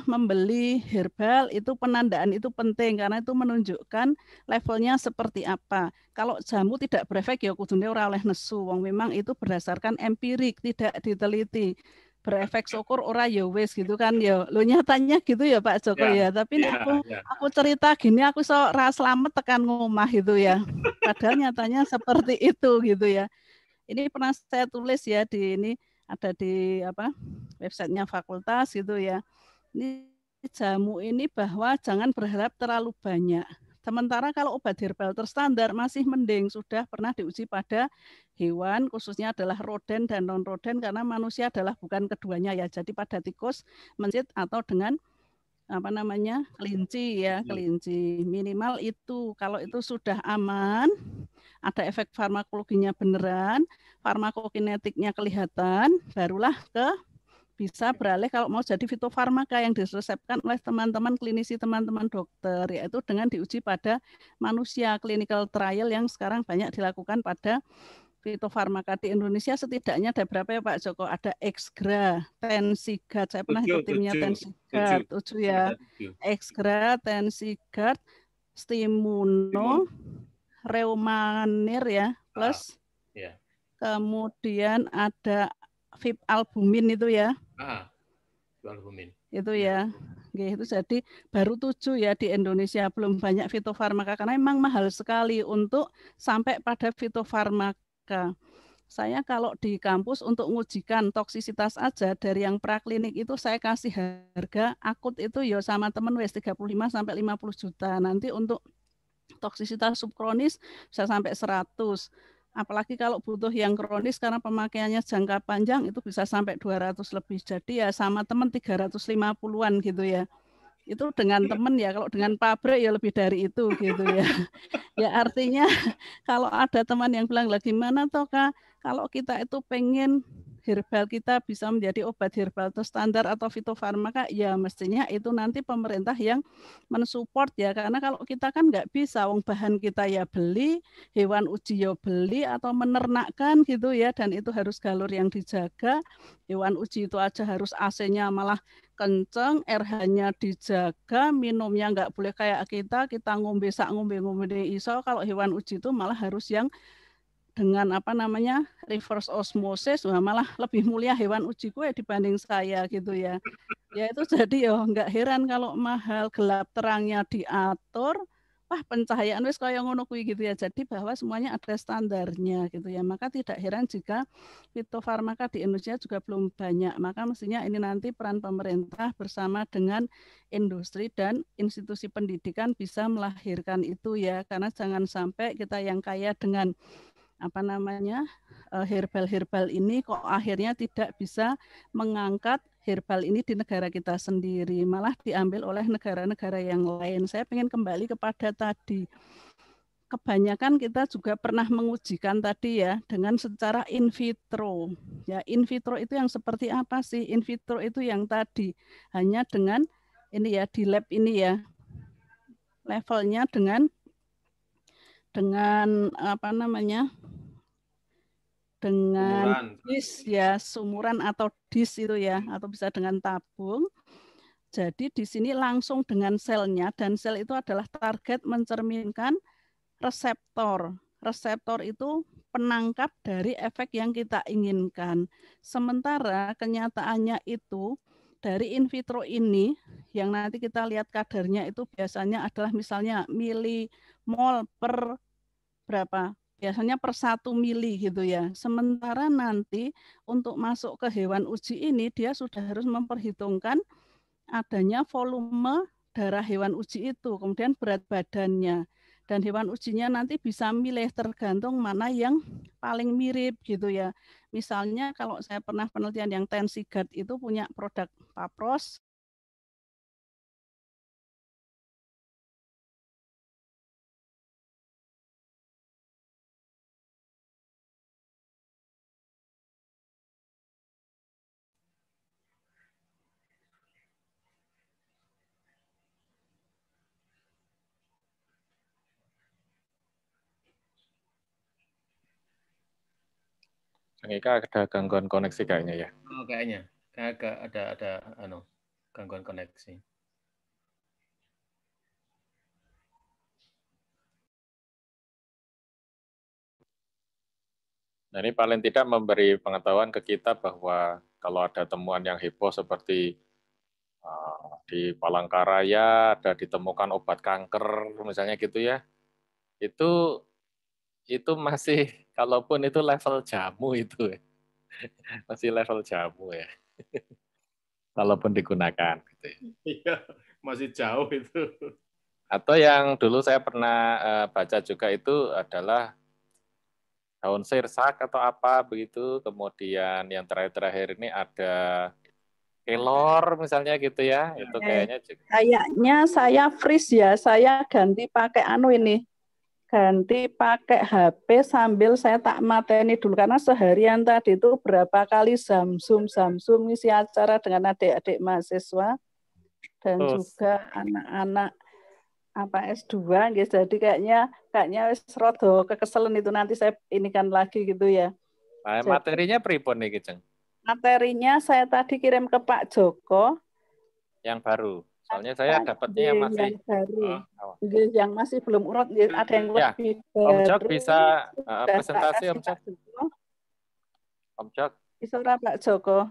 membeli herbal itu penandaan itu penting karena itu menunjukkan levelnya seperti apa. Kalau jamu tidak berefek ya kudune ora oleh nesu, wong memang itu berdasarkan empirik, tidak diteliti. Berefek syukur ora ya wis gitu kan ya. Lo nyatanya gitu ya Pak Joko ya. Tapi aku cerita gini aku ora slamet tekan ngomah gitu ya. Padahal nyatanya seperti itu gitu ya. Ini pernah saya tulis ya di ini, ada di websitenya fakultas gitu ya. Ini jamu ini bahwa jangan berharap terlalu banyak. Sementara kalau obat herbal terstandar masih mending, sudah pernah diuji pada hewan, khususnya adalah roden dan non-roden, karena manusia adalah bukan keduanya ya. Jadi pada tikus, mencit atau dengan kelinci ya, kelinci. Minimal itu, kalau itu sudah aman, ada efek farmakologinya beneran, farmakokinetiknya kelihatan, barulah bisa beralih kalau mau jadi fitofarmaka yang diresepkan oleh teman-teman klinisi, teman-teman dokter, yaitu dengan diuji pada manusia, clinical trial yang sekarang banyak dilakukan pada fitofarmaka. Di Indonesia setidaknya ada berapa ya Pak Joko? Ada Exgra, Tensigard, saya pernah ikut timnya Tensigard, 7 ya. Exgra, Tensigard, Stimuno, Reumanir ya, plus kemudian ada VIP albumin itu ya. Albumin. Itu ya. Itu jadi baru 7 ya di Indonesia, belum banyak fitofarmaka karena memang mahal sekali untuk sampai pada fitofarmaka. Saya kalau di kampus untuk mengujikan toksisitas aja dari yang praklinik itu saya kasih harga akut itu ya sama temen wes 35 sampai 50 juta. Nanti untuk toksisitas subkronis bisa sampai 100. Apalagi kalau butuh yang kronis karena pemakaiannya jangka panjang itu bisa sampai 200 lebih. Jadi ya sama teman 350-an gitu ya. Itu dengan teman ya, kalau dengan pabrik ya lebih dari itu gitu ya. Ya artinya kalau ada teman yang bilang lah gimana toh Kak, kalau kita itu pengen herbal kita bisa menjadi obat herbal terstandar atau fitofarmaka, ya mestinya itu nanti pemerintah yang mensupport ya, karena kalau kita kan nggak bisa, wong bahan kita ya beli, hewan uji ya beli atau menernakkan gitu ya, dan itu harus galur yang dijaga. Hewan uji itu aja harus AC-nya malah kenceng, RH-nya dijaga, minumnya nggak boleh kayak kita ngombe sak ngombe iso. Kalau hewan uji itu malah harus yang dengan apa namanya reverse osmosis, malah lebih mulia hewan uji gue dibanding saya gitu ya. Ya itu jadi ya nggak heran kalau mahal, gelap terangnya diatur, wah pencahayaan wis kaya ngono kuwi gitu ya. Jadi bahwa semuanya ada standarnya gitu ya. Maka tidak heran jika fitofarmaka di Indonesia juga belum banyak. Maka mestinya ini nanti peran pemerintah bersama dengan industri dan institusi pendidikan bisa melahirkan itu ya. Karena jangan sampai kita yang kaya dengan apa namanya herbal-herbal ini kok akhirnya tidak bisa mengangkat herbal ini di negara kita sendiri, malah diambil oleh negara-negara yang lain. Saya ingin kembali kepada tadi, kebanyakan kita juga pernah mengujikan tadi ya dengan secara in vitro. Ya, in vitro itu yang seperti apa sih? In vitro itu yang tadi hanya dengan ini ya di lab ini ya, levelnya dengan apa namanya? Dengan dis ya, sumuran atau dis itu ya, atau bisa dengan tabung. Jadi di sini langsung dengan selnya, dan sel itu adalah target mencerminkan reseptor. Reseptor itu penangkap dari efek yang kita inginkan. Sementara kenyataannya itu dari in vitro ini, yang nanti kita lihat kadarnya itu biasanya adalah misalnya milimol per berapa? Biasanya per 1 mili gitu ya. Sementara nanti untuk masuk ke hewan uji ini dia sudah harus memperhitungkan adanya volume darah hewan uji itu, kemudian berat badannya. Dan hewan ujinya nanti bisa milih tergantung mana yang paling mirip gitu ya. Misalnya kalau saya pernah penelitian yang Tensigard itu punya produk Papros. Ika ada gangguan koneksi kayaknya ya. Oh, kayaknya agak ada gangguan koneksi. Nah, ini paling tidak memberi pengetahuan ke kita bahwa kalau ada temuan yang heboh seperti di Palangkaraya ada ditemukan obat kanker misalnya gitu ya, itu masih kalaupun itu level jamu itu masih level jamu ya. Kalaupun digunakan gitu ya. Iya, masih jauh itu. Atau yang dulu saya pernah baca juga itu adalah daun sirsak atau apa begitu, kemudian yang terakhir ini ada kelor misalnya gitu ya, itu kayaknya juga. Kayaknya saya freeze ya, saya ganti pakai ganti pakai HP sambil saya tak mateni dulu, karena seharian tadi itu berapa kali Samsung ngisi acara dengan adik-adik mahasiswa dan juga anak-anak apa S2 gitu. Jadi kayaknya wis rada kekeselan itu, nanti saya inikan lagi gitu ya. Nah, materinya pripun nih Kijeng? Materinya saya tadi kirim ke Pak Joko. Yang baru. Soalnya saya dapatnya yang masih baru. Yang masih belum urut, ada yang ya, lebih baru. Om Jok bisa presentasi Om Jok. Om Cok. Bisa ora Pak Joko?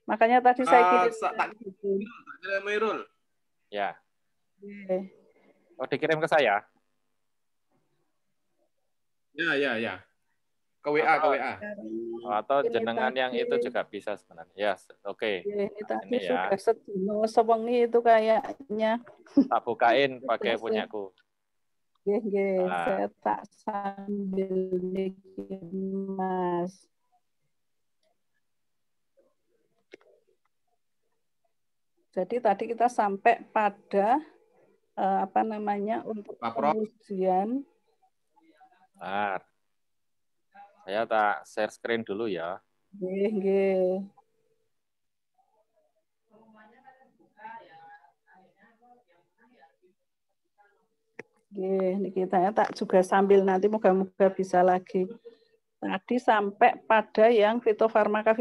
Makanya tadi saya kirim. Tak kirim Mirul. Ya. Oke. Oh, dikirim ke saya? Ya. Ke WA, ke WA. Atau jenengan yang itu juga bisa sebenarnya. Ya, oke. Ini tadi Ini ya. sudah sedino sewengi itu kayaknya. Tak bukain pakai punyaku. Nggih, saya tak sambil mikir, Mas. Jadi tadi kita sampai pada apa namanya untuk pengujian. Bentar. Saya tak share screen dulu ya. Nggih. Ini kita ya tak juga sambil nanti moga-moga bisa lagi. Tadi sampai pada yang fitofarmaka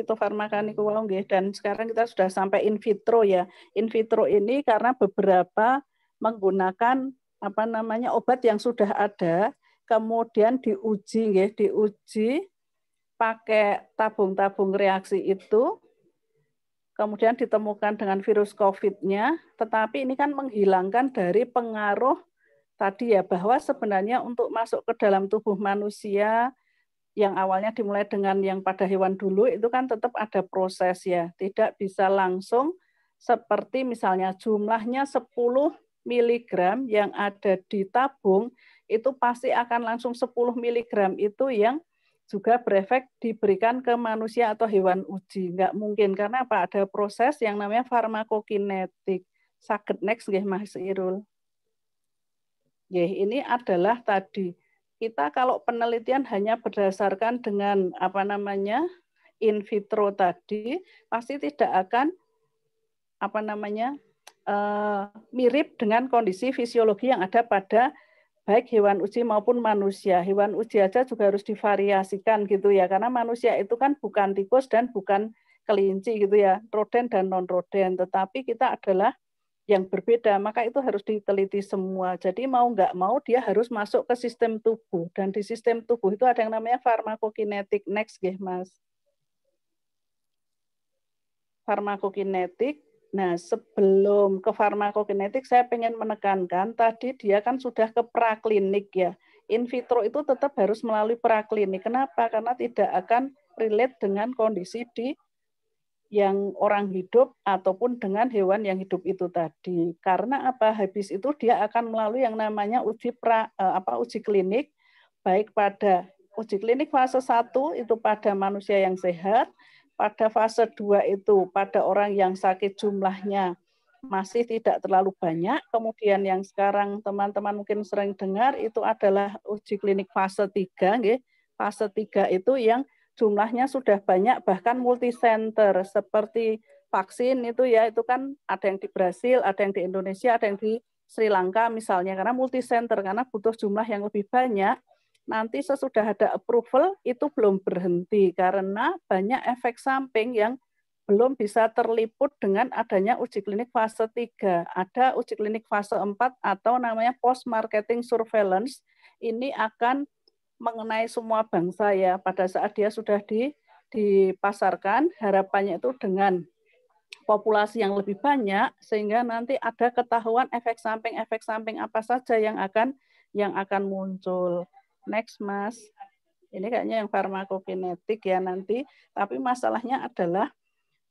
niku wau nggih, dan sekarang kita sudah sampai in vitro ya. In vitro ini karena beberapa menggunakan apa namanya obat yang sudah ada, kemudian diuji pakai tabung-tabung reaksi itu, kemudian ditemukan dengan virus COVID-nya, tetapi ini kan menghilangkan dari pengaruh tadi ya, bahwa sebenarnya untuk masuk ke dalam tubuh manusia yang awalnya dimulai dengan yang pada hewan dulu itu kan tetap ada proses ya, tidak bisa langsung seperti misalnya jumlahnya 10 miligram yang ada di tabung itu pasti akan langsung 10 miligram itu yang juga berefek diberikan ke manusia atau hewan uji. Nggak mungkin, karena apa? Ada proses yang namanya farmakokinetik. Saged next nggih Mas Irul. Ini adalah tadi kita kalau penelitian hanya berdasarkan dengan apa namanya in vitro tadi pasti tidak akan apa namanya mirip dengan kondisi fisiologi yang ada pada baik hewan uji maupun manusia. Hewan uji aja juga harus divariasikan gitu ya, karena manusia itu kan bukan tikus dan bukan kelinci gitu ya, roden dan non roden, tetapi kita adalah yang berbeda, maka itu harus diteliti semua. Jadi mau nggak mau dia harus masuk ke sistem tubuh, dan di sistem tubuh itu ada yang namanya farmakokinetik. Next, Mas. Farmakokinetik. Nah, sebelum ke farmakokinetik, saya pengen menekankan tadi dia kan sudah ke praklinik ya. In vitro itu tetap harus melalui praklinik. Kenapa? Karena tidak akan relate dengan kondisi di yang orang hidup ataupun dengan hewan yang hidup itu tadi. Karena apa? Habis itu dia akan melalui yang namanya uji klinik, baik pada uji klinik fase 1 itu pada manusia yang sehat, pada fase 2 itu pada orang yang sakit jumlahnya masih tidak terlalu banyak. Kemudian yang sekarang teman-teman mungkin sering dengar itu adalah uji klinik fase 3. Fase 3 itu yang jumlahnya sudah banyak, bahkan multisenter seperti vaksin itu ya, itu kan ada yang di Brasil, ada yang di Indonesia, ada yang di Sri Lanka misalnya, karena multisenter, karena butuh jumlah yang lebih banyak. Nanti sesudah ada approval itu belum berhenti karena banyak efek samping yang belum bisa terliput dengan adanya uji klinik fase 3. Ada uji klinik fase 4 atau namanya post marketing surveillance. Ini akan mengenai semua bangsa ya, pada saat dia sudah dipasarkan, harapannya itu dengan populasi yang lebih banyak sehingga nanti ada ketahuan efek samping apa saja yang akan muncul. Next, Mas. Ini kayaknya yang farmakokinetik ya nanti, tapi masalahnya adalah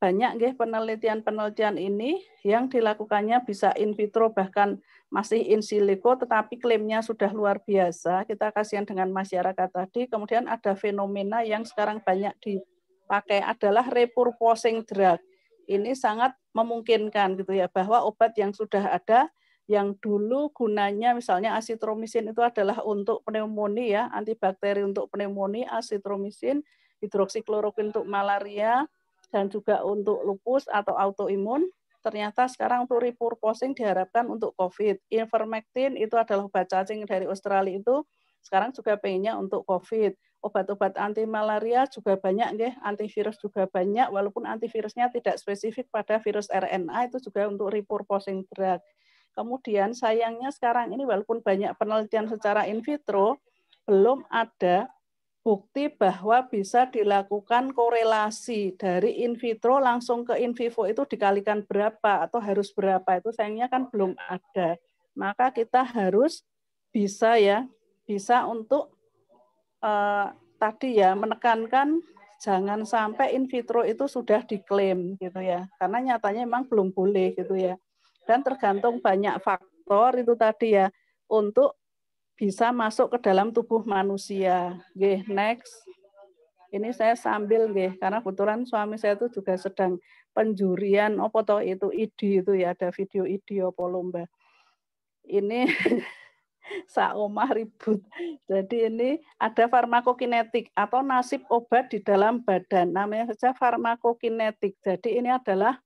banyak penelitian ini yang dilakukannya bisa in vitro bahkan masih in silico, tetapi klaimnya sudah luar biasa. Kita kasihan dengan masyarakat tadi. Kemudian ada fenomena yang sekarang banyak dipakai adalah repurposing drug. Ini sangat memungkinkan gitu ya, bahwa obat yang sudah ada yang dulu gunanya misalnya asitromisin itu adalah untuk pneumonia ya, antibakteri untuk pneumonia, asitromisin, hidroksikloroquine untuk malaria, dan juga untuk lupus atau autoimun. Ternyata sekarang untuk repurposing diharapkan untuk COVID. Ivermectin itu adalah obat cacing dari Australia itu, sekarang juga pengennya untuk COVID. Obat-obat anti malaria juga banyak, antivirus juga banyak, walaupun antivirusnya tidak spesifik pada virus RNA, itu juga untuk repurposing drug. Kemudian sayangnya sekarang ini walaupun banyak penelitian secara in vitro, belum ada bukti bahwa bisa dilakukan korelasi dari in vitro langsung ke in vivo itu dikalikan berapa atau harus berapa, itu sayangnya kan belum ada. Maka kita harus bisa untuk tadi ya menekankan jangan sampai in vitro itu sudah diklaim gitu ya, karena nyatanya memang belum boleh gitu ya, dan tergantung banyak faktor itu tadi ya untuk bisa masuk ke dalam tubuh manusia. Oke, next. Ini saya sambil karena kebetulan suami saya itu juga sedang penjurian apa toh itu ID itu ya, ada video ID apa lomba. Ini saomah ribut. Jadi ini ada farmakokinetik atau nasib obat di dalam badan. Namanya saja farmakokinetik. Jadi ini adalah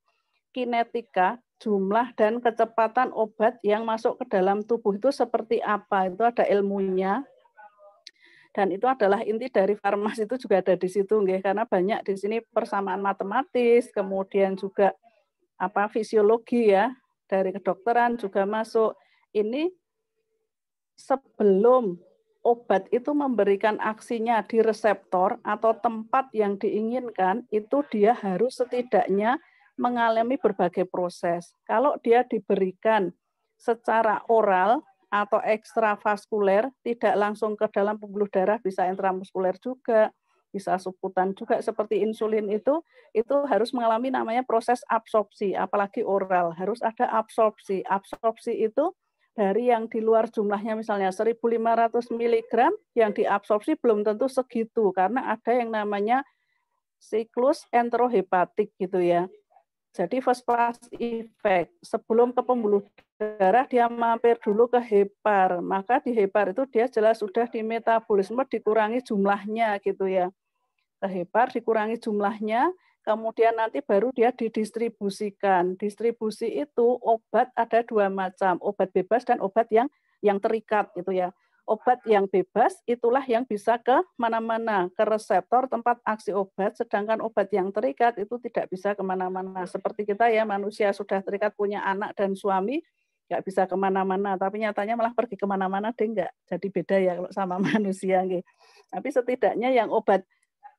kinetika, jumlah dan kecepatan obat yang masuk ke dalam tubuh itu seperti apa. Itu ada ilmunya. Dan itu adalah inti dari farmasi itu juga ada di situ, karena banyak di sini persamaan matematis, kemudian juga fisiologi ya, dari kedokteran juga masuk. Ini sebelum obat itu memberikan aksinya di reseptor atau tempat yang diinginkan, itu dia harus setidaknya mengalami berbagai proses. Kalau dia diberikan secara oral atau ekstravaskuler, tidak langsung ke dalam pembuluh darah, bisa intramuskuler juga, bisa subkutan juga seperti insulin itu harus mengalami namanya proses absorpsi, apalagi oral, harus ada absorpsi. Absorpsi itu dari yang di luar jumlahnya misalnya 1.500 mg, yang diabsorpsi belum tentu segitu, karena ada yang namanya siklus enterohepatik gitu ya. Jadi first pass effect, sebelum ke pembuluh darah dia mampir dulu ke hepar, maka di hepar itu dia jelas sudah di metabolisme dikurangi jumlahnya gitu ya. Ke hepar dikurangi jumlahnya, kemudian nanti baru dia didistribusikan. Distribusi itu obat ada dua macam, obat bebas dan obat yang terikat gitu ya. Obat yang bebas itulah yang bisa ke mana-mana, ke reseptor tempat aksi obat, sedangkan obat yang terikat itu tidak bisa kemana-mana. Seperti kita ya, manusia sudah terikat punya anak dan suami, nggak bisa kemana-mana, tapi nyatanya malah pergi kemana-mana deh enggak. Jadi beda ya kalau sama manusia. Tapi setidaknya yang obat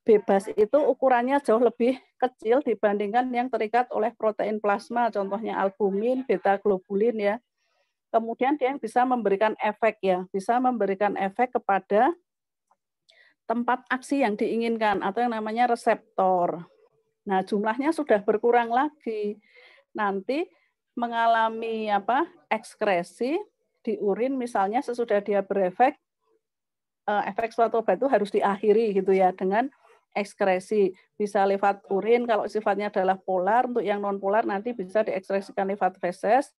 bebas itu ukurannya jauh lebih kecil dibandingkan yang terikat oleh protein plasma, contohnya albumin, beta globulin ya. Kemudian dia yang bisa memberikan efek ya, bisa memberikan efek kepada tempat aksi yang diinginkan atau yang namanya reseptor. Nah, jumlahnya sudah berkurang lagi. Nanti mengalami ekskresi di urin misalnya sesudah dia berefek, efek suatu obat itu harus diakhiri gitu ya dengan ekskresi. Bisa lewat urin kalau sifatnya adalah polar, untuk yang non polar nanti bisa diekskresikan lewat feses.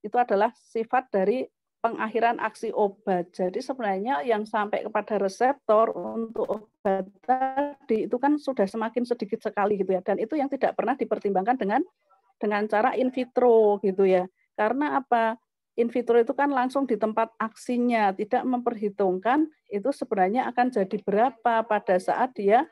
Itu adalah sifat dari pengakhiran aksi obat. Jadi sebenarnya yang sampai kepada reseptor untuk obat tadi itu kan sudah semakin sedikit sekali gitu ya. Dan itu yang tidak pernah dipertimbangkan dengan cara in vitro gitu ya. Karena apa? In vitro itu kan langsung di tempat aksinya, tidak memperhitungkan itu sebenarnya akan jadi berapa pada saat dia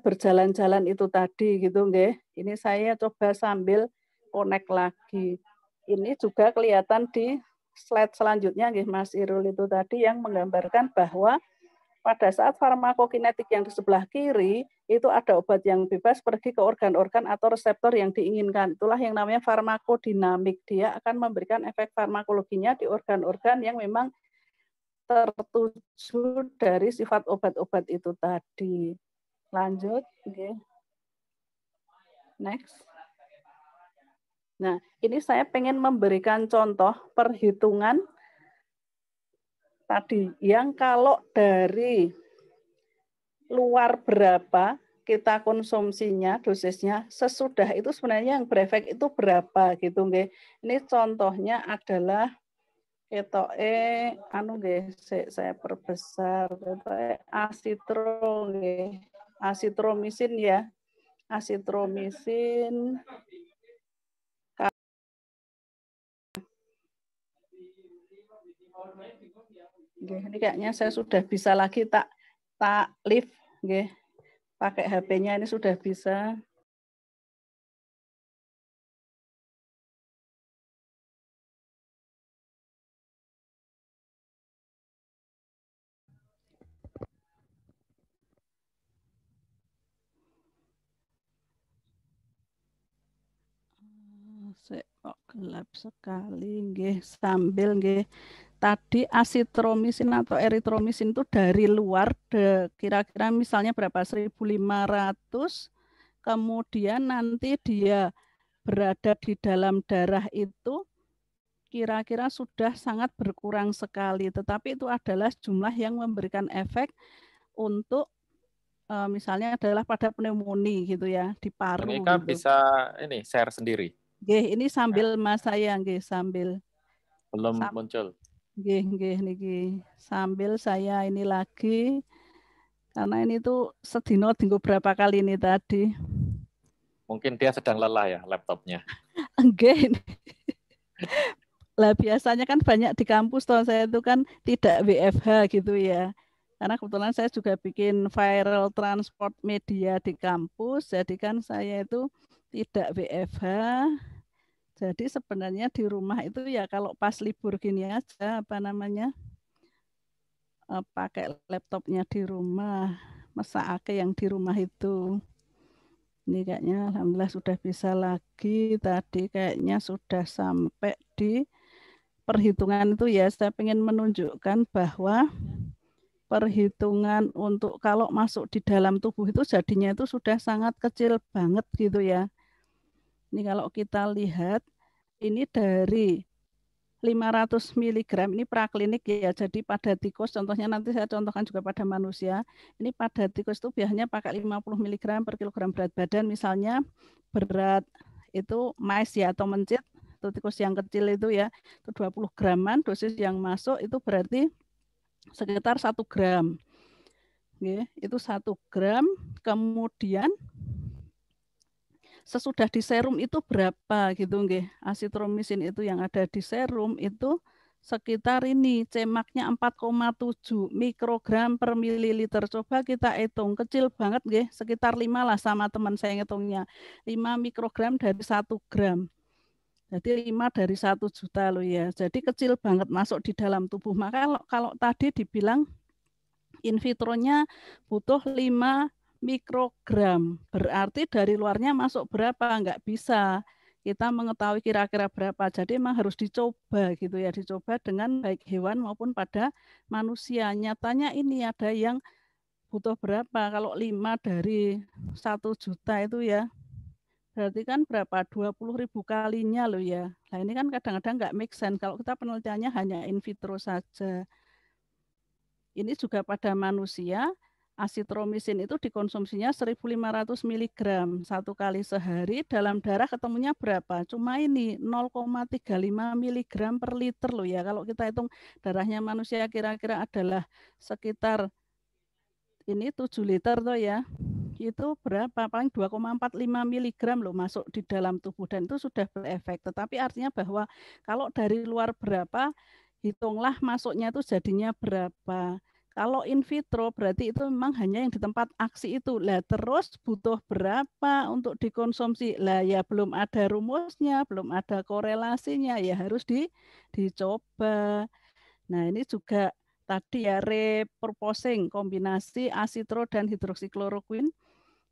berjalan-jalan itu tadi gitu nggih. Ini saya coba sambil connect lagi. Ini juga kelihatan di slide selanjutnya nggih Mas Irul itu tadi yang menggambarkan bahwa pada saat farmakokinetik yang di sebelah kiri itu ada obat yang bebas pergi ke organ-organ atau reseptor yang diinginkan. Itulah yang namanya farmakodinamik. Dia akan memberikan efek farmakologinya di organ-organ yang memang tertuju dari sifat obat-obat itu tadi. Lanjut, okay. Next. Nah, ini saya pengen memberikan contoh perhitungan tadi yang kalau dari luar berapa kita konsumsinya, dosisnya, sesudah itu sebenarnya yang berefek itu berapa gitu nggih. Ini contohnya adalah ketoke saya perbesar ketoke asitro nggih. Asitromisin ya. Asitromisin ini kayaknya saya sudah bisa lagi tak live nggih. Pakai HP-nya ini sudah bisa. Gelap sekali nggih, sambil nggih. Tadi asitromisin atau eritromisin itu dari luar kira-kira misalnya berapa 1.500, kemudian nanti dia berada di dalam darah itu kira-kira sudah sangat berkurang sekali, tetapi itu adalah jumlah yang memberikan efek untuk misalnya adalah pada pneumonia gitu ya, di paru. Ini kan gitu. bisa ini share sendiri. Nggih, ini sambil Mas saya nggih, sambil belum muncul. Nggih niki. Sambil saya ini lagi karena ini tuh sedino tinggal berapa kali ini tadi. Mungkin dia sedang lelah ya laptopnya. Nggih. Lah biasanya kan banyak di kampus toh, saya itu kan tidak WFH gitu ya. Karena kebetulan saya juga bikin viral transport media di kampus, jadi kan saya itu tidak WFH. Jadi sebenarnya di rumah itu ya kalau pas libur gini aja pakai laptopnya di rumah, mesake yang di rumah itu. Ini kayaknya alhamdulillah sudah bisa lagi, tadi kayaknya sudah sampai di perhitungan itu ya. Saya ingin menunjukkan bahwa perhitungan untuk kalau masuk di dalam tubuh itu jadinya itu sudah sangat kecil banget gitu ya. Ini kalau kita lihat ini dari 500 mg ini praklinik ya. Jadi pada tikus contohnya nanti saya contohkan juga pada manusia. Ini pada tikus itu biasanya pakai 50 mg per kilogram berat badan. Misalnya berat itu mais ya atau mencit, itu tikus yang kecil itu ya, itu 20 graman, dosis yang masuk itu berarti sekitar 1 gram. Oke, itu 1 gram, kemudian sesudah di serum itu berapa gitu nggih. Asitromisin itu yang ada di serum itu sekitar ini cemaknya 4,7 mikrogram per mililiter. Coba kita hitung, kecil banget nggih, sekitar 5 lah sama teman saya ngitungnya. 5 mikrogram dari 1 gram. Jadi 5 dari 1 juta loh ya. Jadi kecil banget masuk di dalam tubuh. Maka kalau tadi dibilang in vitronya butuh 5 mikrogram. Berarti dari luarnya masuk berapa? Enggak bisa kita mengetahui kira-kira berapa. Jadi memang harus dicoba gitu ya, dicoba dengan baik hewan maupun pada manusia. Nyatanya ini ada yang butuh berapa? Kalau 5 dari 1 juta itu ya, berarti kan berapa? 20.000 kalinya loh ya. Nah ini kan kadang-kadang enggak make sense kalau kita penelitiannya hanya in vitro saja. Ini juga pada manusia, asitromisin itu dikonsumsinya 1.500 mg satu kali sehari, dalam darah ketemunya berapa? Cuma ini 0,35 mg per liter loh ya. Kalau kita hitung darahnya manusia kira-kira adalah sekitar ini 7 liter toh ya. Itu berapa? Paling 2,45 mg loh masuk di dalam tubuh dan itu sudah berefek. Tetapi artinya bahwa kalau dari luar berapa, hitunglah masuknya itu jadinya berapa. Kalau in vitro berarti itu memang hanya yang di tempat aksi itu. Lah terus butuh berapa untuk dikonsumsi? Lah ya belum ada rumusnya, belum ada korelasinya, ya harus dicoba. Nah ini juga tadi ya repurposing kombinasi asitro dan hidroksikloroquine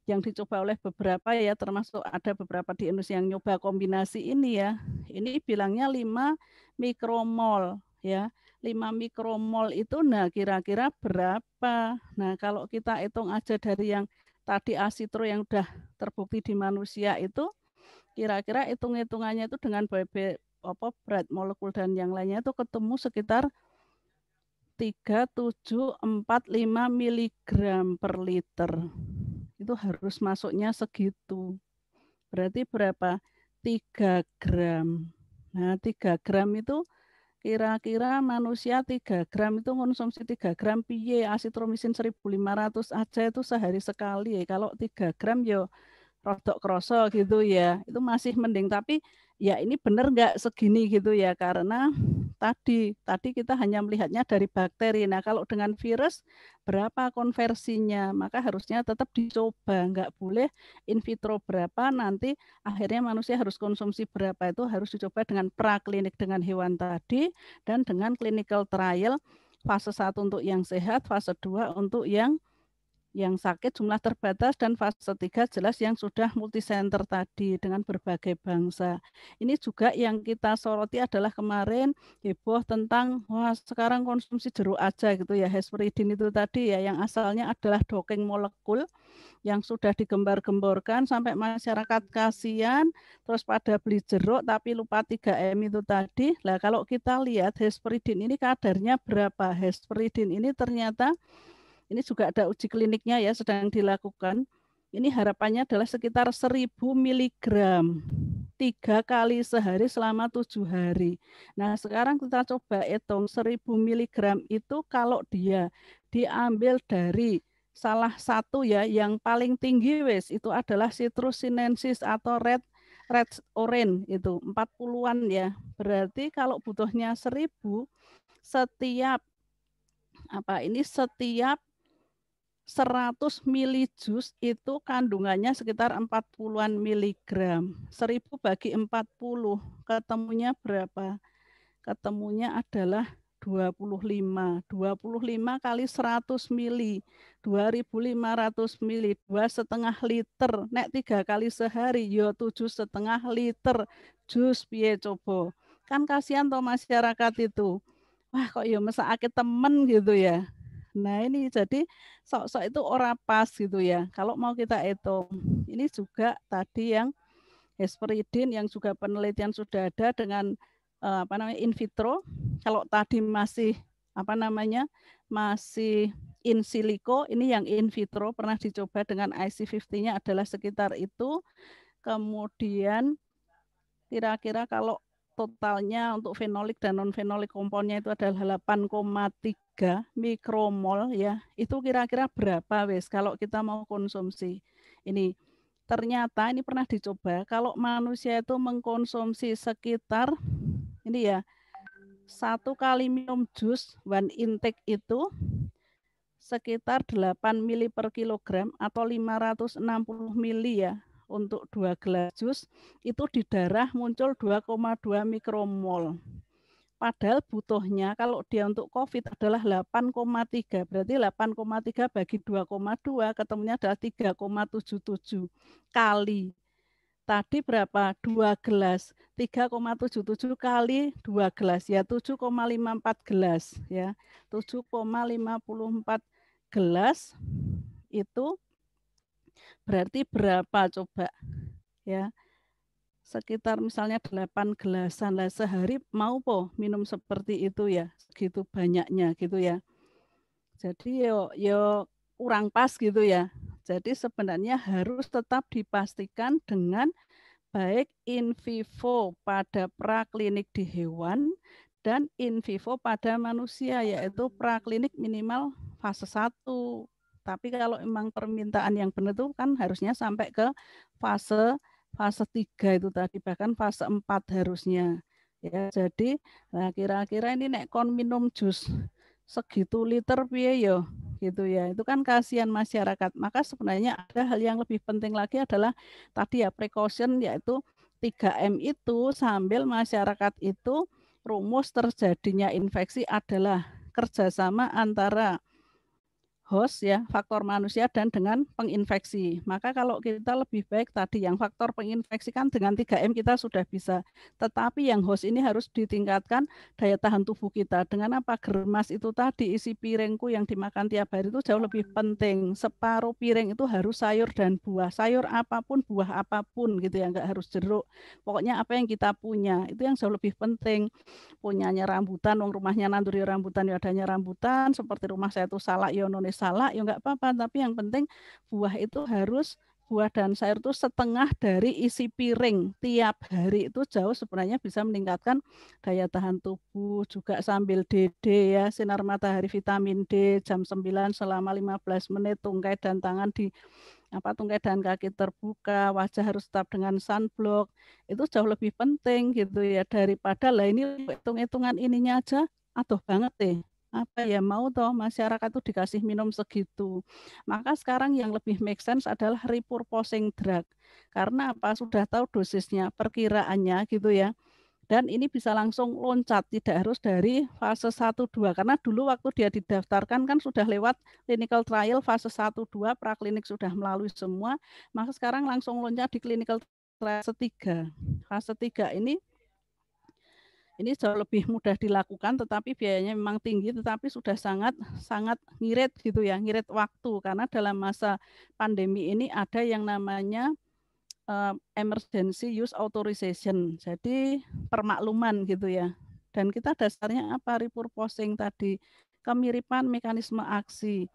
yang dicoba oleh beberapa ya, termasuk ada beberapa di Indonesia yang nyoba kombinasi ini ya. Ini bilangnya 5 mikromol ya. 5 mikromol itu nah kira-kira berapa? Nah, kalau kita hitung aja dari yang tadi asitro yang udah terbukti di manusia itu kira-kira hitung-hitungannya itu dengan berat molekul dan yang lainnya itu ketemu sekitar 3745 mg per liter. Itu harus masuknya segitu. Berarti berapa? 3 gram. Nah, 3 gram itu kira-kira manusia 3 gram itu konsumsi 3 gram piye, asitromisin 1.500 aja itu sehari sekali. Kalau 3 gram ya rodok kroso gitu ya. Itu masih mending, tapi ya ini benar nggak segini gitu ya, karena tadi kita hanya melihatnya dari bakteri. Nah, kalau dengan virus berapa konversinya? Maka harusnya tetap dicoba, nggak boleh in vitro berapa, nanti akhirnya manusia harus konsumsi berapa. Itu harus dicoba dengan praklinik dengan hewan tadi dan dengan clinical trial fase 1 untuk yang sehat, fase 2 untuk yang yang sakit jumlah terbatas, dan fase 3 jelas yang sudah multisenter tadi dengan berbagai bangsa. Ini juga yang kita soroti adalah kemarin heboh tentang wah sekarang konsumsi jeruk aja gitu ya, hesperidin itu tadi ya, yang asalnya adalah doping molekul yang sudah digembar-gemborkan sampai masyarakat kasihan, terus pada beli jeruk tapi lupa 3M itu tadi. Lah kalau kita lihat hesperidin ini kadarnya berapa? Hesperidin ini ternyata ini juga ada uji kliniknya ya, sedang dilakukan. Ini harapannya adalah sekitar 1000 mg 3 kali sehari selama 7 hari. Nah sekarang kita coba hitung 1000 mg itu kalau dia diambil dari salah satu ya yang paling tinggi wes itu adalah Citrus sinensis atau red orange itu 40-an ya. Berarti kalau butuhnya 1000 setiap setiap 100 mili jus itu kandungannya sekitar 40-an miligram. 1000 bagi 40 ketemunya berapa? Ketemunya adalah 25. 25 kali 100 mili, 2500 mili, 2,5 liter. Nek 3 kali sehari, yo 7,5 liter jus piye coba. Kan kasihan toh masyarakat itu. Wah kok ya mesake temen gitu ya. Nah ini jadi sok-sok itu ora pas gitu ya. Kalau mau kita hitung, ini juga tadi yang hesperidin yang juga penelitian sudah ada dengan in vitro. Kalau tadi masih masih in silico, ini yang in vitro pernah dicoba dengan IC50-nya adalah sekitar itu. Kemudian kira-kira kalau totalnya untuk fenolik dan non-fenolik komponnya itu adalah 8,3 mikromol ya. Itu kira-kira berapa wes kalau kita mau konsumsi. Ini ternyata ini pernah dicoba kalau manusia itu mengkonsumsi sekitar ini ya 1 kali minum jus one intake itu sekitar 8 mili per kilogram atau 560 mili ya. Untuk 2 gelas jus itu di darah muncul 2,2 mikromol. Padahal butuhnya kalau dia untuk COVID adalah 8,3. Berarti 8,3 bagi 2,2 ketemunya adalah 3,77 kali. Tadi berapa? 2 gelas. 3,77 kali 2 gelas ya 7,54 gelas ya. 7,54 gelas itu berarti berapa coba ya, sekitar misalnya 8 gelasan lah sehari mau po minum seperti itu ya, segitu banyaknya gitu ya. Jadi yo kurang pas gitu ya. Jadi sebenarnya harus tetap dipastikan dengan baik in vivo pada praklinik di hewan dan in vivo pada manusia, yaitu praklinik minimal fase 1. Tapi kalau memang permintaan yang benar itu kan harusnya sampai ke fase 3 itu tadi, bahkan fase 4 harusnya. Ya, jadi nah kira-kira ini nek kon minum jus segitu liter piye yo gitu ya. Itu kan kasihan masyarakat. Maka sebenarnya ada hal yang lebih penting lagi adalah tadi ya precaution, yaitu 3M itu sambil masyarakat itu rumus terjadinya infeksi adalah kerjasama antara host ya, faktor manusia dan dengan penginfeksi. Maka kalau kita lebih baik tadi yang faktor penginfeksi kan dengan 3M kita sudah bisa. Tetapi yang host ini harus ditingkatkan daya tahan tubuh kita. Dengan apa? Germas itu tadi, isi piringku yang dimakan tiap hari itu jauh lebih penting. Separuh piring itu harus sayur dan buah. Sayur apapun, buah apapun gitu ya, enggak harus jeruk. Pokoknya apa yang kita punya, itu yang jauh lebih penting. Punyanya rambutan, wong rumahnya nanduri rambutan, ya adanya rambutan, seperti rumah saya itu salak, ya nonis salak, ya enggak apa-apa, tapi yang penting buah itu harus, buah dan sayur itu setengah dari isi piring tiap hari, itu jauh sebenarnya bisa meningkatkan daya tahan tubuh. Juga sambil DD ya, sinar matahari vitamin D jam 9 selama 15 menit, tungkai dan tangan di tungkai dan kaki terbuka, wajah harus tetap dengan sunblock, itu jauh lebih penting gitu ya, daripada lah ini hitung-hitungan ininya aja aduh banget deh. Apa ya mau toh masyarakat tuh dikasih minum segitu. Maka sekarang yang lebih make sense adalah repurposing drug. Karena apa? Sudah tahu dosisnya, perkiraannya gitu ya. Dan ini bisa langsung loncat, tidak harus dari fase 1-2. Karena dulu waktu dia didaftarkan kan sudah lewat clinical trial fase 1-2, praklinik sudah melalui semua, maka sekarang langsung loncat di clinical trial fase 3. Fase 3 ini jauh lebih mudah dilakukan, tetapi biayanya memang tinggi, tetapi sudah sangat ngirit gitu ya, ngirit waktu. Karena dalam masa pandemi ini ada yang namanya emergency use authorization, jadi permakluman gitu ya. Dan kita dasarnya apa? Repurposing tadi, kemiripan mekanisme aksi.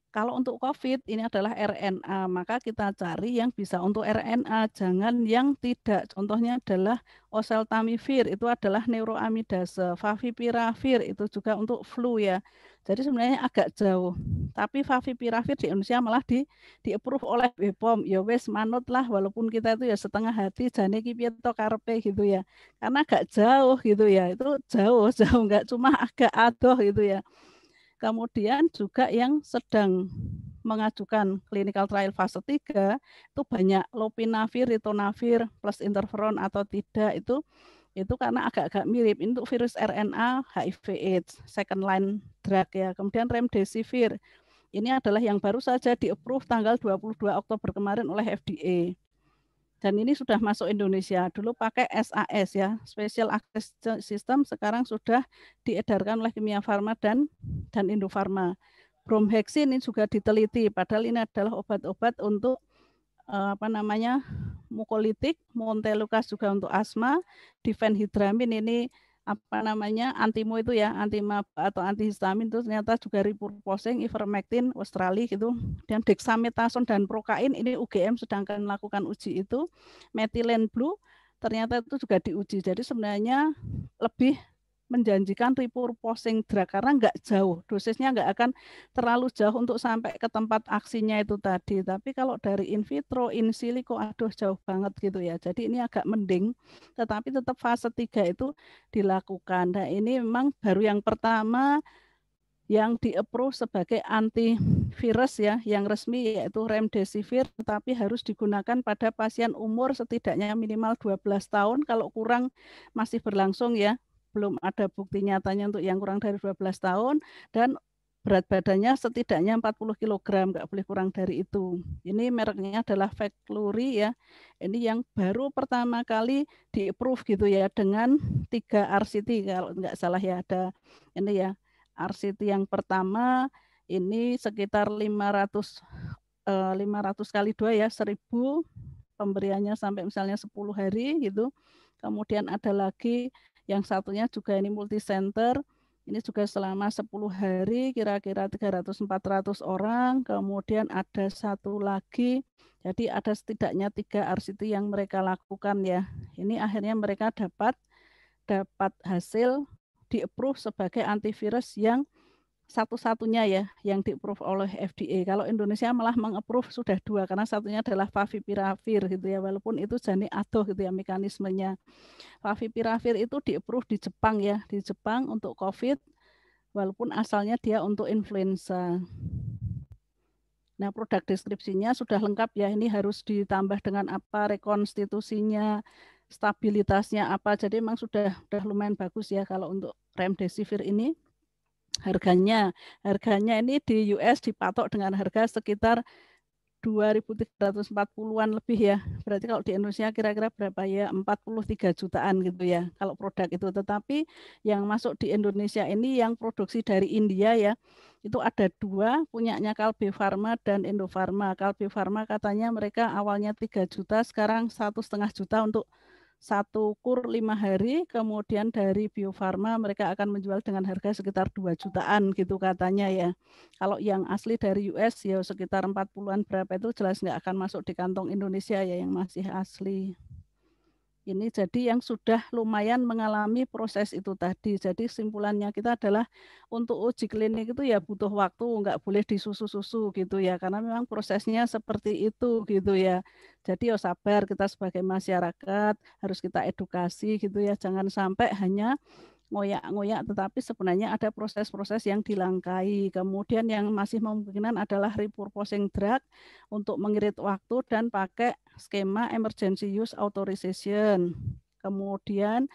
Kalau untuk COVID ini adalah RNA, maka kita cari yang bisa untuk RNA, jangan yang tidak. Contohnya adalah oseltamivir, itu adalah neuroamidase, favipiravir itu juga untuk flu ya. Jadi sebenarnya agak jauh. Tapi favipiravir di Indonesia malah di-approve oleh BPOM. Ya wes manut lah, walaupun kita itu ya setengah hati jane ki piye to karepe gitu ya. Karena agak jauh gitu ya. Itu jauh enggak cuma agak adoh gitu ya. Kemudian juga yang sedang mengajukan clinical trial fase 3 itu banyak lopinavir, ritonavir plus interferon atau tidak, itu karena agak-agak mirip. Ini untuk virus RNA HIV/AIDS second line drug ya. Kemudian remdesivir. Ini adalah yang baru saja di-approve tanggal 22 Oktober kemarin oleh FDA. Dan ini sudah masuk Indonesia. Dulu pakai SAS ya, Special Access System, sekarang sudah diedarkan oleh Kimia Farma dan Indofarma. Bromhexin ini juga diteliti, padahal ini adalah obat-obat untuk mukolitik, montelukast juga untuk asma, difenhidramin ini antimo itu ya, antimab atau antihistamin itu ternyata juga repurposing, ivermectin, Australia gitu. Dan dexamethasone dan prokain ini UGM sedangkan melakukan uji itu. Methylene blue ternyata itu juga diuji. Jadi sebenarnya lebih menjanjikan repurposing drug karena nggak jauh, dosisnya nggak akan terlalu jauh untuk sampai ke tempat aksinya itu tadi. Tapi kalau dari in vitro, in silico, aduh jauh banget gitu ya. Jadi ini agak mending, tetapi tetap fase 3 itu dilakukan. Nah ini memang baru yang pertama yang di-approve sebagai antivirus ya, yang resmi yaitu remdesivir, tetapi harus digunakan pada pasien umur setidaknya minimal 12 tahun, kalau kurang masih berlangsung ya. Belum ada bukti nyatanya untuk yang kurang dari 12 tahun, dan berat badannya setidaknya 40 kg, nggak boleh kurang dari itu. Ini mereknya adalah Veklury ya. Ini yang baru pertama kali di-approve gitu ya, dengan 3 RCT kalau nggak salah ya, ada ini ya. RCT yang pertama ini sekitar 500 kali 2 ya, 1000 pemberiannya sampai misalnya 10 hari gitu. Kemudian ada lagi yang satunya juga ini multicenter, ini juga selama 10 hari kira-kira 300-400 orang. Kemudian ada satu lagi, jadi ada setidaknya 3 RCT yang mereka lakukan ya. Ini akhirnya mereka dapat hasil di-approve sebagai antivirus yang satu-satunya ya yang di-approve oleh FDA. Kalau Indonesia malah meng-approve sudah 2 karena satunya adalah favipiravir gitu ya, walaupun itu jane adoh gitu ya mekanismenya. Favipiravir itu di-approve di Jepang ya, di Jepang untuk COVID, walaupun asalnya dia untuk influenza. Nah, produk deskripsinya sudah lengkap ya, ini harus ditambah dengan apa, rekonstitusinya, stabilitasnya apa, jadi memang sudah lumayan bagus ya kalau untuk remdesivir ini. Harganya ini di US dipatok dengan harga sekitar 2.340-an lebih ya. Berarti kalau di Indonesia kira-kira berapa ya? 43 jutaan gitu ya kalau produk itu. Tetapi yang masuk di Indonesia ini yang produksi dari India ya, itu ada 2, punyanya Kalbe Farma dan Indofarma. Kalbe Farma katanya mereka awalnya 3 juta, sekarang 1,5 juta untuk 1 kur 5 hari, kemudian dari Bio Farma mereka akan menjual dengan harga sekitar 2 jutaan gitu katanya ya. Kalau yang asli dari US ya sekitar 40-an berapa itu jelas nggak akan masuk di kantong Indonesia ya yang masih asli. Ini jadi yang sudah lumayan mengalami proses itu tadi. Jadi simpulannya kita adalah untuk uji klinik itu ya butuh waktu, nggak boleh disusu-susu gitu ya, karena memang prosesnya seperti itu gitu ya. Jadi ya sabar, kita sebagai masyarakat harus kita edukasi gitu ya, jangan sampai hanya ngoyak-ngoyak, tetapi sebenarnya ada proses-proses yang dilangkai. Kemudian yang masih memungkinkan adalah repurposing drug untuk mengirit waktu dan pakai skema emergency use authorization. Kemudian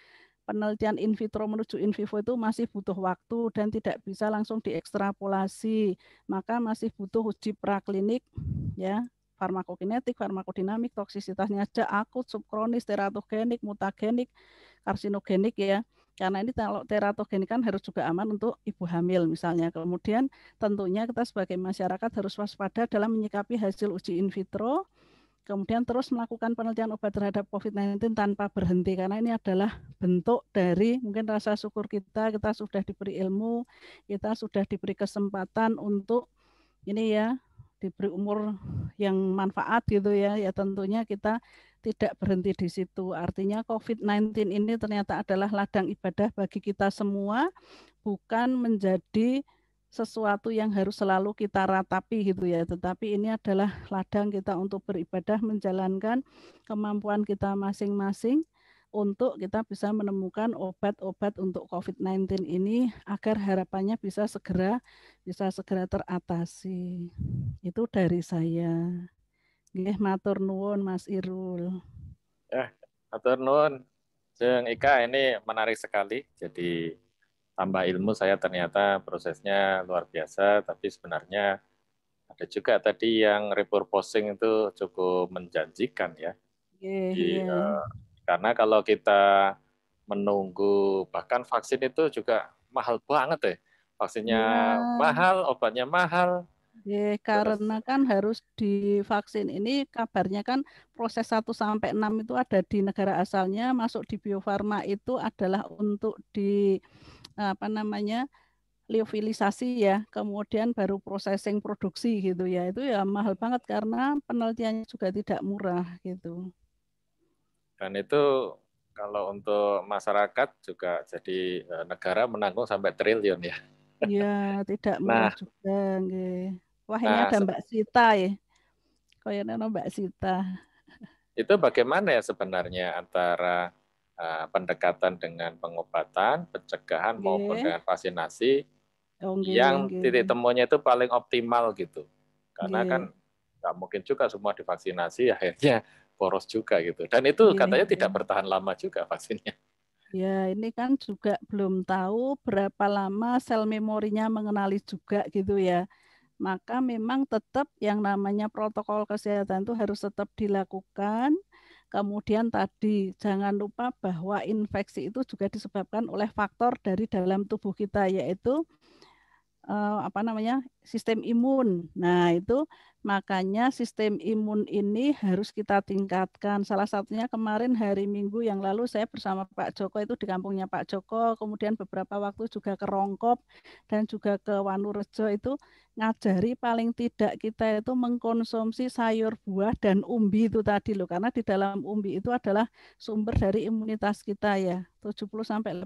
penelitian in vitro menuju in vivo itu masih butuh waktu dan tidak bisa langsung diekstrapolasi. Maka masih butuh uji praklinik ya, farmakokinetik, farmakodinamik, toksisitasnya aja akut, subkronis, teratogenik, mutagenik, karsinogenik ya. Karena ini kalau teratogenik kan harus juga aman untuk ibu hamil misalnya. Kemudian tentunya kita sebagai masyarakat harus waspada dalam menyikapi hasil uji in vitro. Kemudian terus melakukan penelitian obat terhadap COVID-19 tanpa berhenti. Karena ini adalah bentuk dari mungkin rasa syukur kita sudah diberi ilmu, kita sudah diberi kesempatan untuk ini ya, diberi umur yang manfaat gitu ya. Ya tentunya kita tidak berhenti di situ. Artinya COVID-19 ini ternyata adalah ladang ibadah bagi kita semua, bukan menjadi sesuatu yang harus selalu kita ratapi gitu ya. Tetapi ini adalah ladang kita untuk beribadah, menjalankan kemampuan kita masing-masing untuk kita bisa menemukan obat-obat untuk COVID-19 ini agar harapannya bisa segera teratasi. Itu dari saya. Nggih, matur nuwun Mas Irul. Matur nuwun. Jeng Ika, ini menarik sekali. Jadi tambah ilmu saya ternyata prosesnya luar biasa, tapi sebenarnya ada juga tadi yang repurposing itu cukup menjanjikan ya. Jadi, karena kalau kita menunggu, bahkan vaksin itu juga mahal banget ya. Vaksinnya mahal, obatnya mahal. Ya, karena kan harus divaksin ini kabarnya kan proses 1-6 itu ada di negara asalnya, masuk di Bio Farma itu adalah untuk di liofilisasi ya, kemudian baru processing produksi gitu ya. Itu ya mahal banget karena penelitiannya juga tidak murah gitu. Dan itu kalau untuk masyarakat juga jadi negara menanggung sampai triliun ya. Iya, tidak murah juga nggih. Wah, ini ada Mbak Sita ya. Kayaknya Mbak Sita. Itu bagaimana ya sebenarnya antara pendekatan dengan pengobatan, pencegahan maupun dengan vaksinasi yang titik temunya itu paling optimal gitu. Karena kan nggak mungkin juga semua divaksinasi akhirnya boros juga gitu. Dan itu katanya tidak bertahan lama juga vaksinnya. Ya, ini kan juga belum tahu berapa lama sel memorinya mengenali juga gitu ya. Maka memang tetap yang namanya protokol kesehatan itu harus tetap dilakukan. Kemudian tadi jangan lupa bahwa infeksi itu juga disebabkan oleh faktor dari dalam tubuh kita, yaitu sistem imun. Nah, itu makanya sistem imun ini harus kita tingkatkan. Salah satunya kemarin hari Minggu yang lalu saya bersama Pak Joko itu di kampungnya Pak Joko, kemudian beberapa waktu juga ke Rongkop dan juga ke Wanurejo itu ngajari paling tidak kita itu mengkonsumsi sayur buah dan umbi itu tadi loh, karena di dalam umbi itu adalah sumber dari imunitas kita ya. 70-80%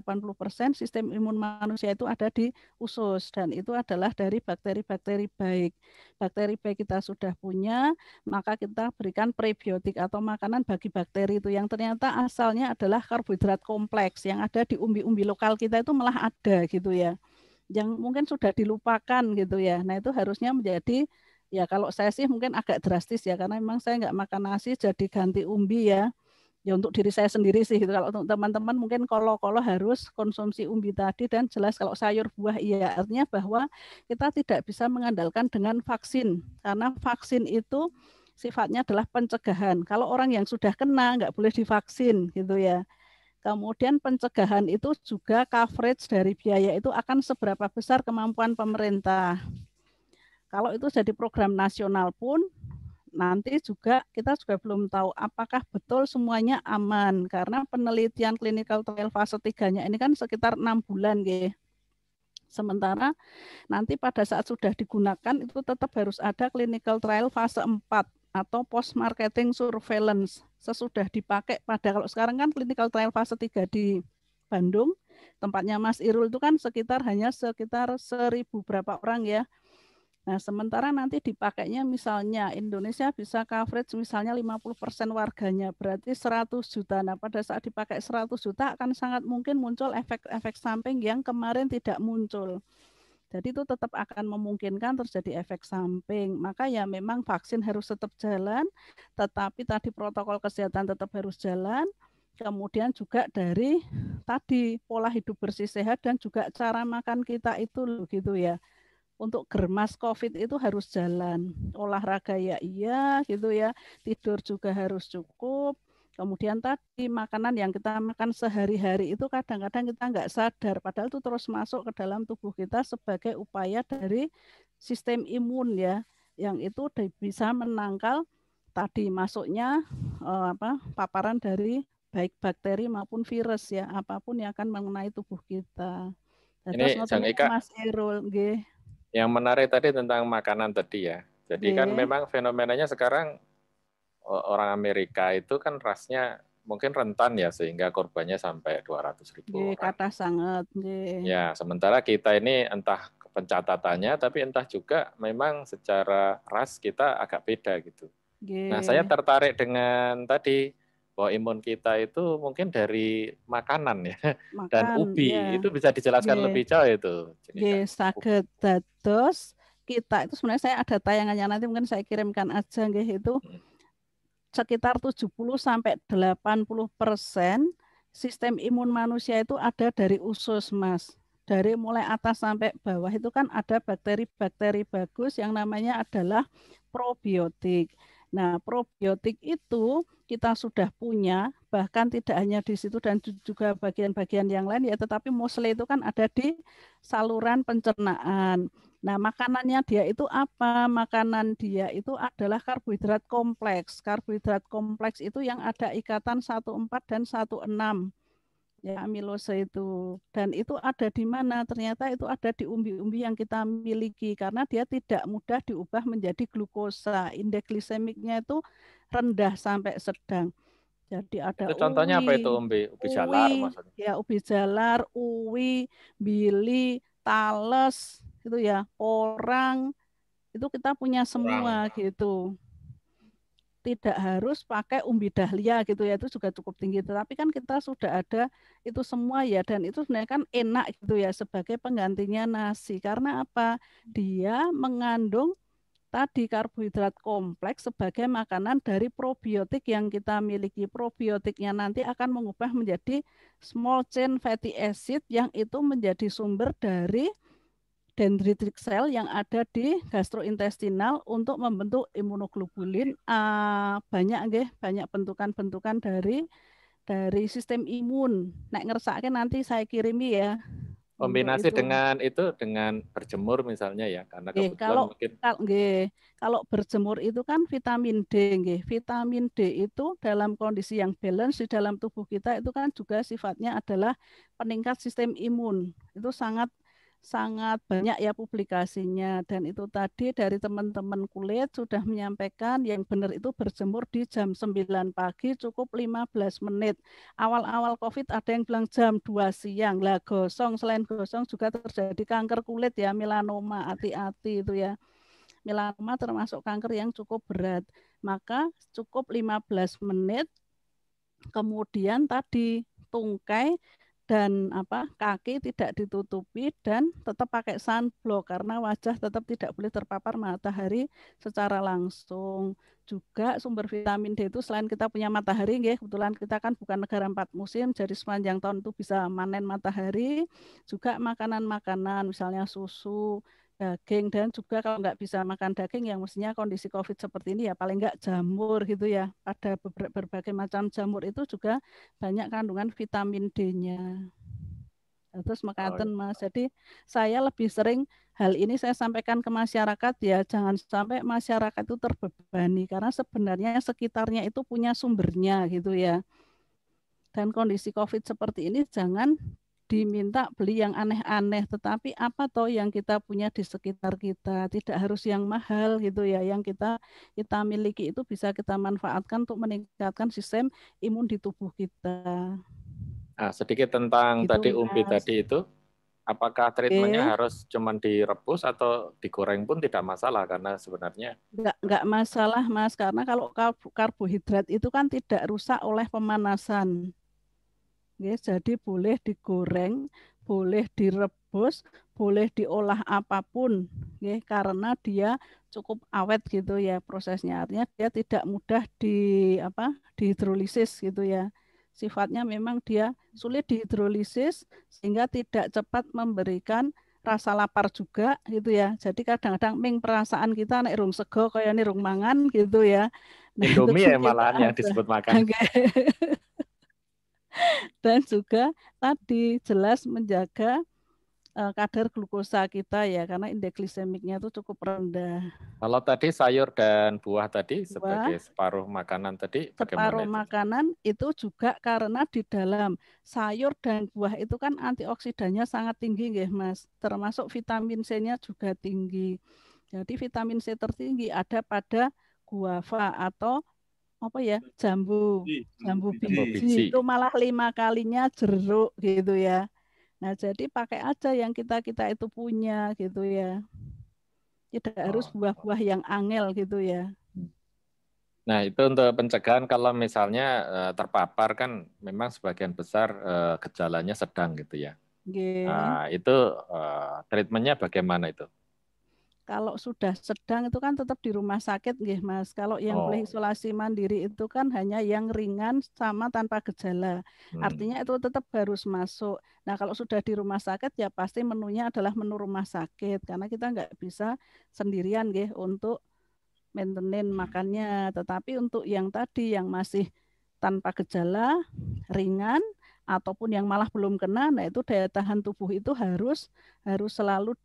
sistem imun manusia itu ada di usus dan itu adalah dari bakteri-bakteri baik. Bakteri baik kita sudah punya, maka kita berikan prebiotik atau makanan bagi bakteri itu yang ternyata asalnya adalah karbohidrat kompleks yang ada di umbi-umbi lokal kita itu malah ada gitu ya. Yang mungkin sudah dilupakan gitu ya. Nah, itu harusnya menjadi ya kalau saya sih mungkin agak drastis ya karena memang saya nggak makan nasi jadi ganti umbi ya. Ya untuk diri saya sendiri sih gitu. Kalau untuk teman-teman mungkin kalau harus konsumsi umbi tadi dan jelas kalau sayur buah iya. Artinya bahwa kita tidak bisa mengandalkan dengan vaksin karena vaksin itu sifatnya adalah pencegahan. Kalau orang yang sudah kena nggak boleh divaksin gitu ya. Kemudian pencegahan itu juga coverage dari biaya itu akan seberapa besar kemampuan pemerintah. Kalau itu jadi program nasional pun nanti juga kita juga belum tahu apakah betul semuanya aman karena penelitian clinical trial fase 3-nya ini kan sekitar 6 bulan gitu. Sementara nanti pada saat sudah digunakan itu tetap harus ada clinical trial fase 4 atau post marketing surveillance sesudah dipakai pada kalau sekarang kan clinical trial fase 3 di Bandung tempatnya Mas Irul itu kan hanya sekitar 1.000 berapa orang ya. Nah, sementara nanti dipakainya misalnya Indonesia bisa coverage misalnya 50% warganya, berarti 100 juta. Nah, pada saat dipakai 100 juta akan sangat mungkin muncul efek-efek samping yang kemarin tidak muncul. Jadi itu tetap akan memungkinkan terjadi efek samping. Maka ya memang vaksin harus tetap jalan, tetapi tadi protokol kesehatan tetap harus jalan. kemudian juga dari tadi pola hidup bersih sehat dan juga cara makan kita itu loh gitu ya. Untuk germas COVID itu harus jalan, olahraga ya iya gitu ya, tidur juga harus cukup. Kemudian tadi makanan yang kita makan sehari-hari itu kadang-kadang kita nggak sadar, padahal itu terus masuk ke dalam tubuh kita sebagai upaya dari sistem imun ya, yang itu bisa menangkal tadi masuknya paparan dari baik bakteri maupun virus ya, apapun yang akan mengenai tubuh kita. Terus Ini Mas Erul, nggih. Yang menarik tadi tentang makanan tadi ya. Jadi kan memang fenomenanya sekarang orang Amerika itu kan rasnya mungkin rentan ya sehingga korbannya sampai 200.000 orang. Kata sangat. Ya, sementara kita ini entah pencatatannya tapi entah juga memang secara ras kita agak beda gitu. Nah, saya tertarik dengan tadi bahwa imun kita itu mungkin dari makanan ya. Dan ubi itu bisa dijelaskan lebih jauh itu. Saged dados kita itu sebenarnya saya ada tayangannya nanti mungkin saya kirimkan aja itu sekitar 70-80% sistem imun manusia itu ada dari usus Mas. Dari mulai atas sampai bawah itu kan ada bakteri-bakteri bagus yang namanya adalah probiotik. Nah, probiotik itu kita sudah punya, bahkan tidak hanya di situ dan juga bagian-bagian yang lain ya, tetapi mostly itu kan ada di saluran pencernaan. Nah, makanannya dia itu apa? Makanan dia itu adalah karbohidrat kompleks. Karbohidrat kompleks itu yang ada ikatan 1,4 dan 1,6. Ya, amilose itu. Dan itu ada di mana? Ternyata itu ada di umbi-umbi yang kita miliki karena dia tidak mudah diubah menjadi glukosa. Indeks glisemiknya itu rendah sampai sedang. Jadi ada itu contohnya apa itu umbi jalar maksudnya? Ya, ubi jalar, uwi, bili, tales, itu ya, orang. Itu kita punya semua gitu. Tidak harus pakai umbi dahlia gitu ya, itu juga cukup tinggi, tetapi kan kita sudah ada itu semua ya, dan itu sebenarnya kan enak gitu ya sebagai penggantinya nasi. Karena apa? Dia mengandung tadi karbohidrat kompleks sebagai makanan dari probiotik yang kita miliki. Probiotiknya nanti akan mengubah menjadi small chain fatty acid yang itu menjadi sumber dari dendritic cell yang ada di gastrointestinal untuk membentuk imunoglobulin A. Banyak bentukan-bentukan dari sistem imun. Nek ngersake nanti saya kirimi ya. Kombinasi dengan berjemur misalnya ya, karena kebetulan kalau berjemur itu kan vitamin D, vitamin D itu dalam kondisi yang balance di dalam tubuh kita itu kan juga sifatnya adalah peningkat sistem imun. Itu sangat banyak ya publikasinya, dan itu tadi dari teman-teman kulit sudah menyampaikan yang benar itu berjemur di jam 9 pagi cukup 15 menit. Awal-awal COVID ada yang bilang jam 2 siang. Lah gosong, selain gosong juga terjadi kanker kulit ya, melanoma, hati-hati itu ya. Melanoma termasuk kanker yang cukup berat. Maka cukup 15 menit. Kemudian tadi tungkai dan kaki tidak ditutupi dan tetap pakai sunblock karena wajah tetap tidak boleh terpapar matahari secara langsung. Juga sumber vitamin D itu selain kita punya matahari, kebetulan kita kan bukan negara 4 musim, jadi sepanjang tahun itu bisa manen matahari. Juga makanan-makanan misalnya susu, daging, dan juga kalau nggak bisa makan daging yang mestinya kondisi COVID seperti ini ya paling nggak jamur gitu ya. Pada berbagai macam jamur itu juga banyak kandungan vitamin D-nya. Terus mekaten Mas. Jadi saya lebih sering hal ini saya sampaikan ke masyarakat ya, jangan sampai masyarakat itu terbebani karena sebenarnya sekitarnya itu punya sumbernya gitu ya. Dan kondisi COVID seperti ini jangan diminta beli yang aneh-aneh, tetapi apa toh yang kita punya di sekitar kita, tidak harus yang mahal gitu ya, yang kita miliki itu bisa kita manfaatkan untuk meningkatkan sistem imun di tubuh kita. Nah, sedikit tentang gitu, tadi umbi tadi itu, apakah treatmentnya harus cuman direbus atau digoreng pun tidak masalah karena sebenarnya enggak masalah Mas, karena kalau karbohidrat itu kan tidak rusak oleh pemanasan. Jadi boleh digoreng, boleh direbus, boleh diolah apapun, karena dia cukup awet gitu ya prosesnya. Artinya dia tidak mudah dihidrolisis gitu ya, sifatnya memang dia sulit dihidrolisis sehingga tidak cepat memberikan rasa lapar juga gitu ya. Jadi kadang-kadang ming perasaan kita nek rung sego kaya nih rung mangan gitu ya. Nah, Indomie ya kita malahan yang ada. disebut makan. Dan juga tadi jelas menjaga kadar glukosa kita ya, karena indeks glisemiknya itu cukup rendah. Kalau tadi sayur dan buah tadi Buah, sebagai separuh makanan tadi bagaimana separuh itu? makanan itu juga karena di dalam sayur dan buah itu kan antioksidannya sangat tinggi nggih Mas. Termasuk vitamin C-nya juga tinggi. Jadi vitamin C tertinggi ada pada guava atau apa ya, jambu biji. Itu malah 5 kalinya jeruk gitu ya. Nah, jadi pakai aja yang kita itu punya gitu ya. Tidak harus buah-buah yang angel gitu ya. Nah, itu untuk pencegahan kalau misalnya terpapar kan memang sebagian besar gejalanya sedang gitu ya. Nah, itu treatmentnya bagaimana itu? Kalau sudah sedang itu kan tetap di rumah sakit nggih Mas. Kalau yang boleh isolasi mandiri itu kan hanya yang ringan sama tanpa gejala. Artinya itu tetap harus masuk. Nah, kalau sudah di rumah sakit ya pasti menunya adalah menu rumah sakit karena kita nggak bisa sendirian nggih untuk maintenance makannya. Tetapi untuk yang tadi yang masih tanpa gejala, ringan ataupun yang malah belum kena, nah itu daya tahan tubuh itu harus selalu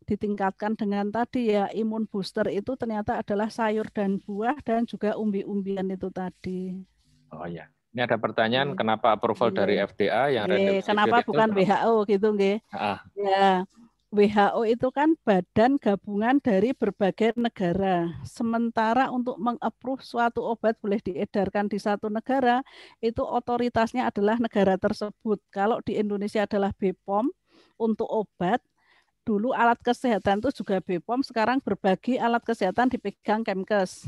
ditingkatkan dengan tadi ya, imun booster itu ternyata adalah sayur dan buah dan juga umbi-umbian itu tadi. Oh ya, ini ada pertanyaan kenapa approval dari FDA yang kenapa bukan WHO gitu nggih? Ya, WHO itu kan badan gabungan dari berbagai negara. Sementara untuk meng-approve suatu obat boleh diedarkan di satu negara, itu otoritasnya adalah negara tersebut. Kalau di Indonesia adalah BPOM untuk obat, dulu alat kesehatan itu juga BPOM, sekarang berbagi alat kesehatan dipegang Kemkes.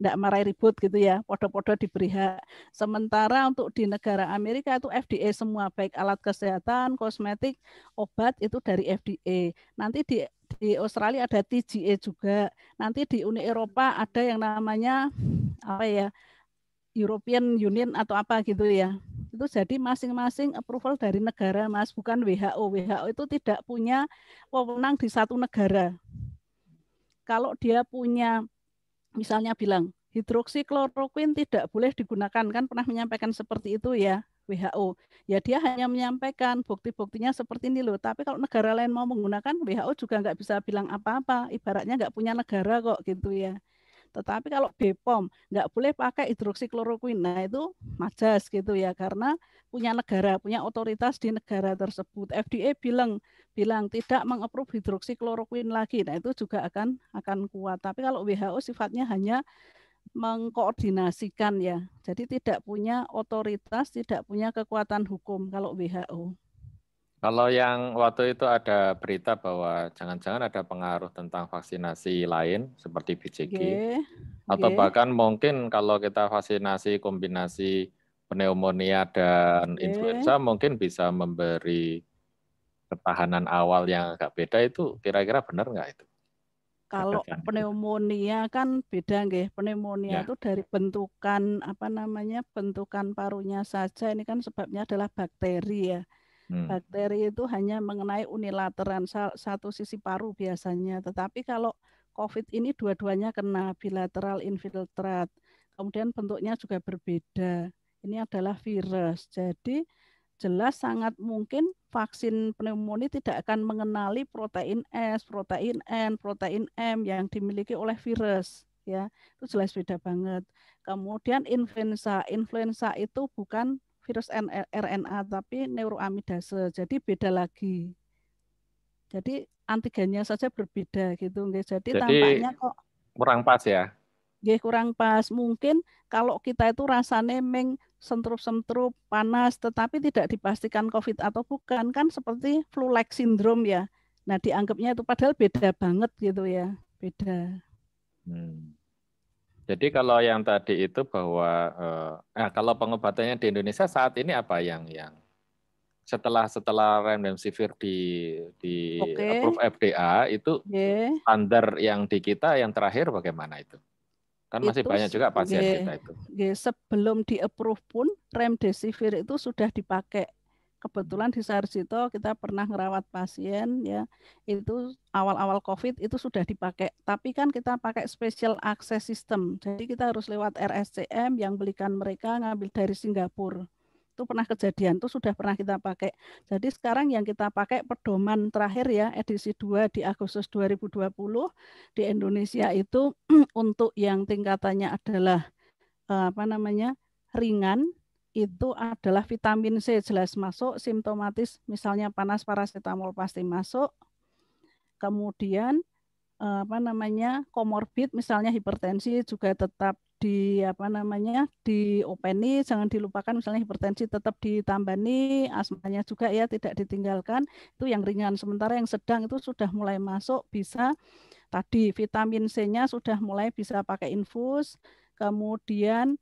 Nggak marai ribut gitu ya, podo-podo diberi hak. Sementara untuk di negara Amerika itu FDA semua, baik alat kesehatan, kosmetik, obat itu dari FDA. Nanti di Australia ada TGA juga. Nanti di Uni Eropa ada yang namanya apa ya, European Union atau apa gitu ya. Itu jadi masing-masing approval dari negara Mas, bukan WHO. WHO itu tidak punya wewenang di satu negara. Kalau dia punya misalnya bilang hidroksikloroquine tidak boleh digunakan, kan pernah menyampaikan seperti itu ya WHO. Ya dia hanya menyampaikan bukti-buktinya seperti ini loh. Tapi kalau negara lain mau menggunakan, WHO juga nggak bisa bilang apa-apa. Ibaratnya nggak punya negara kok gitu ya. Tetapi kalau BPOM nggak boleh pakai hidroksikloroquine, nah itu majas gitu ya, karena punya negara, punya otoritas di negara tersebut. FDA bilang tidak mengapprove hidroksikloroquine lagi, nah itu juga akan kuat. Tapi kalau WHO sifatnya hanya mengkoordinasikan ya, jadi tidak punya otoritas, tidak punya kekuatan hukum kalau WHO. Kalau yang waktu itu ada berita bahwa jangan-jangan ada pengaruh tentang vaksinasi lain seperti BCG, atau bahkan mungkin kalau kita vaksinasi kombinasi pneumonia dan influenza mungkin bisa memberi ketahanan awal yang agak beda, itu kira-kira benar nggak itu? Kalau pneumonia kan beda nggih. Pneumonia itu dari bentukan bentukan parunya saja, ini kan sebabnya adalah bakteri ya. Bakteri itu hanya mengenai unilateral satu sisi paru biasanya. Tetapi kalau COVID ini dua-duanya kena, bilateral infiltrat. Kemudian bentuknya juga berbeda. Ini adalah virus. Jadi jelas sangat mungkin vaksin pneumonia tidak akan mengenali protein S, protein N, protein M yang dimiliki oleh virus. Ya, itu jelas beda banget. Kemudian influenza itu bukan virus RNA tapi neuroamidase, jadi beda lagi. Jadi antigennya saja berbeda gitu, jadi tampaknya kok kurang pas ya. Kurang pas. Mungkin kalau kita itu rasanya sentrup-sentrup, panas, tetapi tidak dipastikan COVID atau bukan, kan seperti flu-like syndrome ya. Nah, dianggapnya itu padahal beda banget gitu ya, beda. Jadi kalau yang tadi itu bahwa kalau pengobatannya di Indonesia saat ini apa yang setelah remdesivir di approve FDA itu standar yang di kita yang terakhir bagaimana itu? Kan masih banyak juga pasien kita itu. Sebelum di-approve pun remdesivir itu sudah dipakai. Kebetulan di Sarjito kita pernah ngerawat pasien ya, itu awal-awal COVID itu sudah dipakai. Tapi kan kita pakai special access system. Jadi kita harus lewat RSCM yang belikan mereka ngambil dari Singapura. Itu pernah kejadian, itu sudah pernah kita pakai. Jadi sekarang yang kita pakai pedoman terakhir ya, edisi 2 di Agustus 2020 di Indonesia itu untuk yang tingkatannya adalah ringan, itu adalah vitamin C jelas masuk, simptomatis misalnya panas paracetamol pasti masuk. Kemudian komorbid misalnya hipertensi juga tetap diopeni, jangan dilupakan, misalnya hipertensi tetap ditambani, asmanya juga ya tidak ditinggalkan, itu yang ringan. Sementara yang sedang itu sudah mulai masuk, bisa tadi vitamin C-nya sudah mulai bisa pakai infus, kemudian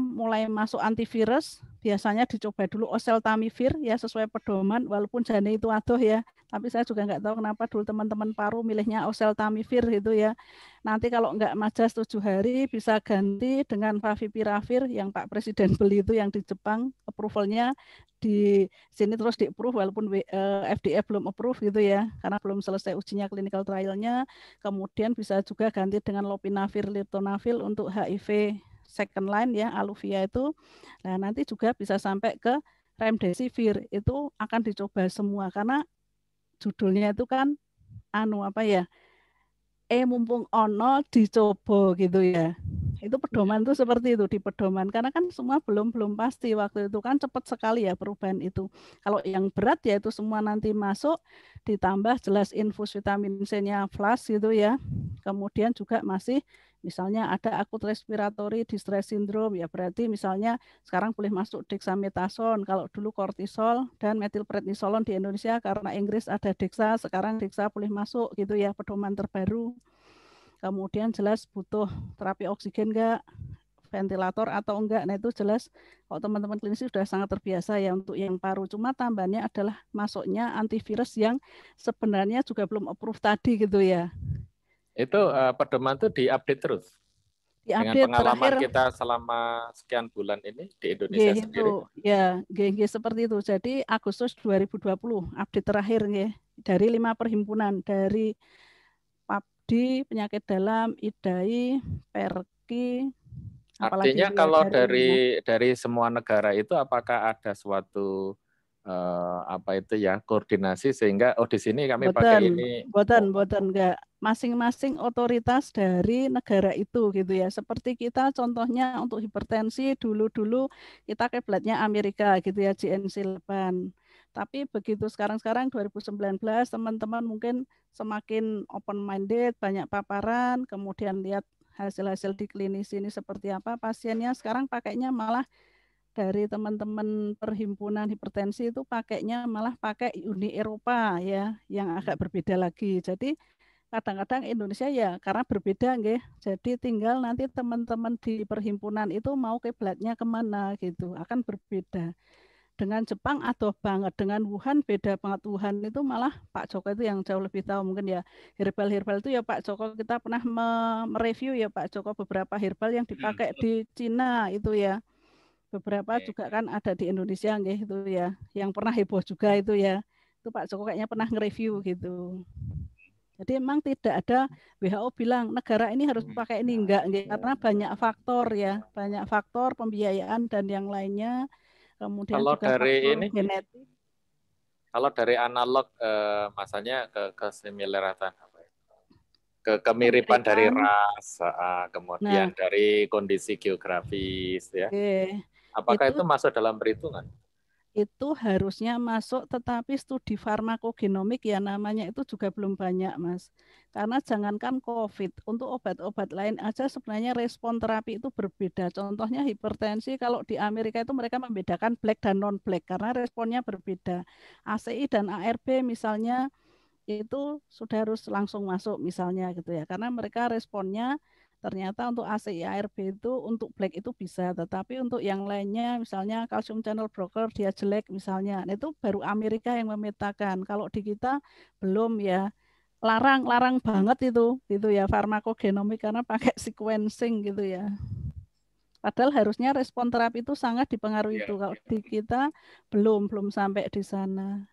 mulai masuk antivirus, biasanya dicoba dulu oseltamivir ya sesuai pedoman, walaupun jane itu adoh ya, tapi saya juga nggak tahu kenapa dulu teman-teman paru milihnya oseltamivir gitu ya. Nanti kalau nggak majas 7 hari bisa ganti dengan favipiravir yang Pak Presiden beli itu yang di Jepang, approval-nya di sini terus di-approve walaupun FDA belum approve gitu ya, karena belum selesai ujinya clinical trial-nya. Kemudian bisa juga ganti dengan lopinavir, litonavir untuk HIV second line ya, Aluvia itu. Nah, nanti juga bisa sampai ke remdesivir, itu akan dicoba semua karena judulnya itu kan mumpung ono dicoba gitu ya. Itu pedoman tuh seperti itu, di pedoman karena kan semua belum pasti waktu itu kan cepat sekali ya perubahan itu. Kalau yang berat ya itu semua nanti masuk, ditambah jelas infus vitamin C-nya flash gitu ya. Kemudian juga masih misalnya ada akut respiratory distress syndrome ya, berarti misalnya sekarang boleh masuk dexamethasone, kalau dulu kortisol dan metilprednisolon di Indonesia karena Inggris ada dexa, sekarang dexa boleh masuk gitu ya, pedoman terbaru. Kemudian jelas butuh terapi oksigen enggak, ventilator atau enggak. Nah itu jelas kalau teman-teman klinis sudah sangat terbiasa ya untuk yang paru. Cuma tambahannya adalah masuknya antivirus yang sebenarnya juga belum approve tadi gitu ya. Itu pedoman itu diupdate terus? Dengan pengalaman kita selama sekian bulan ini di Indonesia sendiri? Ya, seperti itu. Jadi Agustus 2020 update terakhir ya, dari 5 perhimpunan, dari PAPDI, penyakit dalam, IDAI, PERKI. Artinya kalau dari semua negara itu apakah ada suatu koordinasi sehingga di sini kami pakai ini? Boten enggak. Masing-masing otoritas dari negara itu gitu ya. Seperti kita contohnya untuk hipertensi dulu kita kiblatnya Amerika gitu ya, GNC 8. Tapi begitu sekarang 2019 teman-teman mungkin semakin open minded, banyak paparan, kemudian lihat hasil-hasil di klinis ini seperti apa pasiennya, sekarang pakainya malah dari teman-teman perhimpunan hipertensi itu pakainya malah pakai Uni Eropa ya, yang agak berbeda lagi. Jadi kadang-kadang Indonesia ya karena berbeda nggih. Jadi tinggal nanti teman-teman di perhimpunan itu mau kiblatnya kemana gitu, akan berbeda. Dengan Jepang adoh banget, dengan Wuhan beda banget. Wuhan itu malah Pak Joko itu yang jauh lebih tahu mungkin ya, herbal itu ya Pak Joko, kita pernah mereview ya Pak Joko beberapa herbal yang dipakai di Cina itu ya. Beberapa juga kan ada di Indonesia gitu ya, yang pernah heboh juga itu ya. Itu Pak Joko kayaknya pernah nge-review gitu. Jadi memang tidak ada WHO bilang negara ini harus pakai ini enggak, karena banyak faktor ya, banyak faktor pembiayaan dan yang lainnya. Kemudian kalau juga dari faktor ini genetik. Kalau dari analog masanya kesimilaritan kemiripan dari ras, kemudian dari kondisi geografis ya. Apakah itu masuk dalam perhitungan? Itu harusnya masuk, tetapi studi farmakogenomik ya namanya itu juga belum banyak Mas. Karena jangankan COVID, untuk obat-obat lain aja sebenarnya respon terapi itu berbeda. Contohnya hipertensi, kalau di Amerika itu mereka membedakan black dan non-black karena responnya berbeda. ACI dan ARB misalnya itu sudah harus langsung masuk misalnya gitu ya. Karena mereka responnya ternyata untuk ACI ARB itu untuk black itu bisa, tetapi untuk yang lainnya misalnya calcium channel blocker dia jelek misalnya, nah itu baru Amerika yang memetakan. Kalau di kita belum ya. larang banget itu ya farmakogenomik karena pakai sequencing gitu ya. Padahal harusnya respon terapi itu sangat dipengaruhi itu. Kalau di kita belum sampai di sana.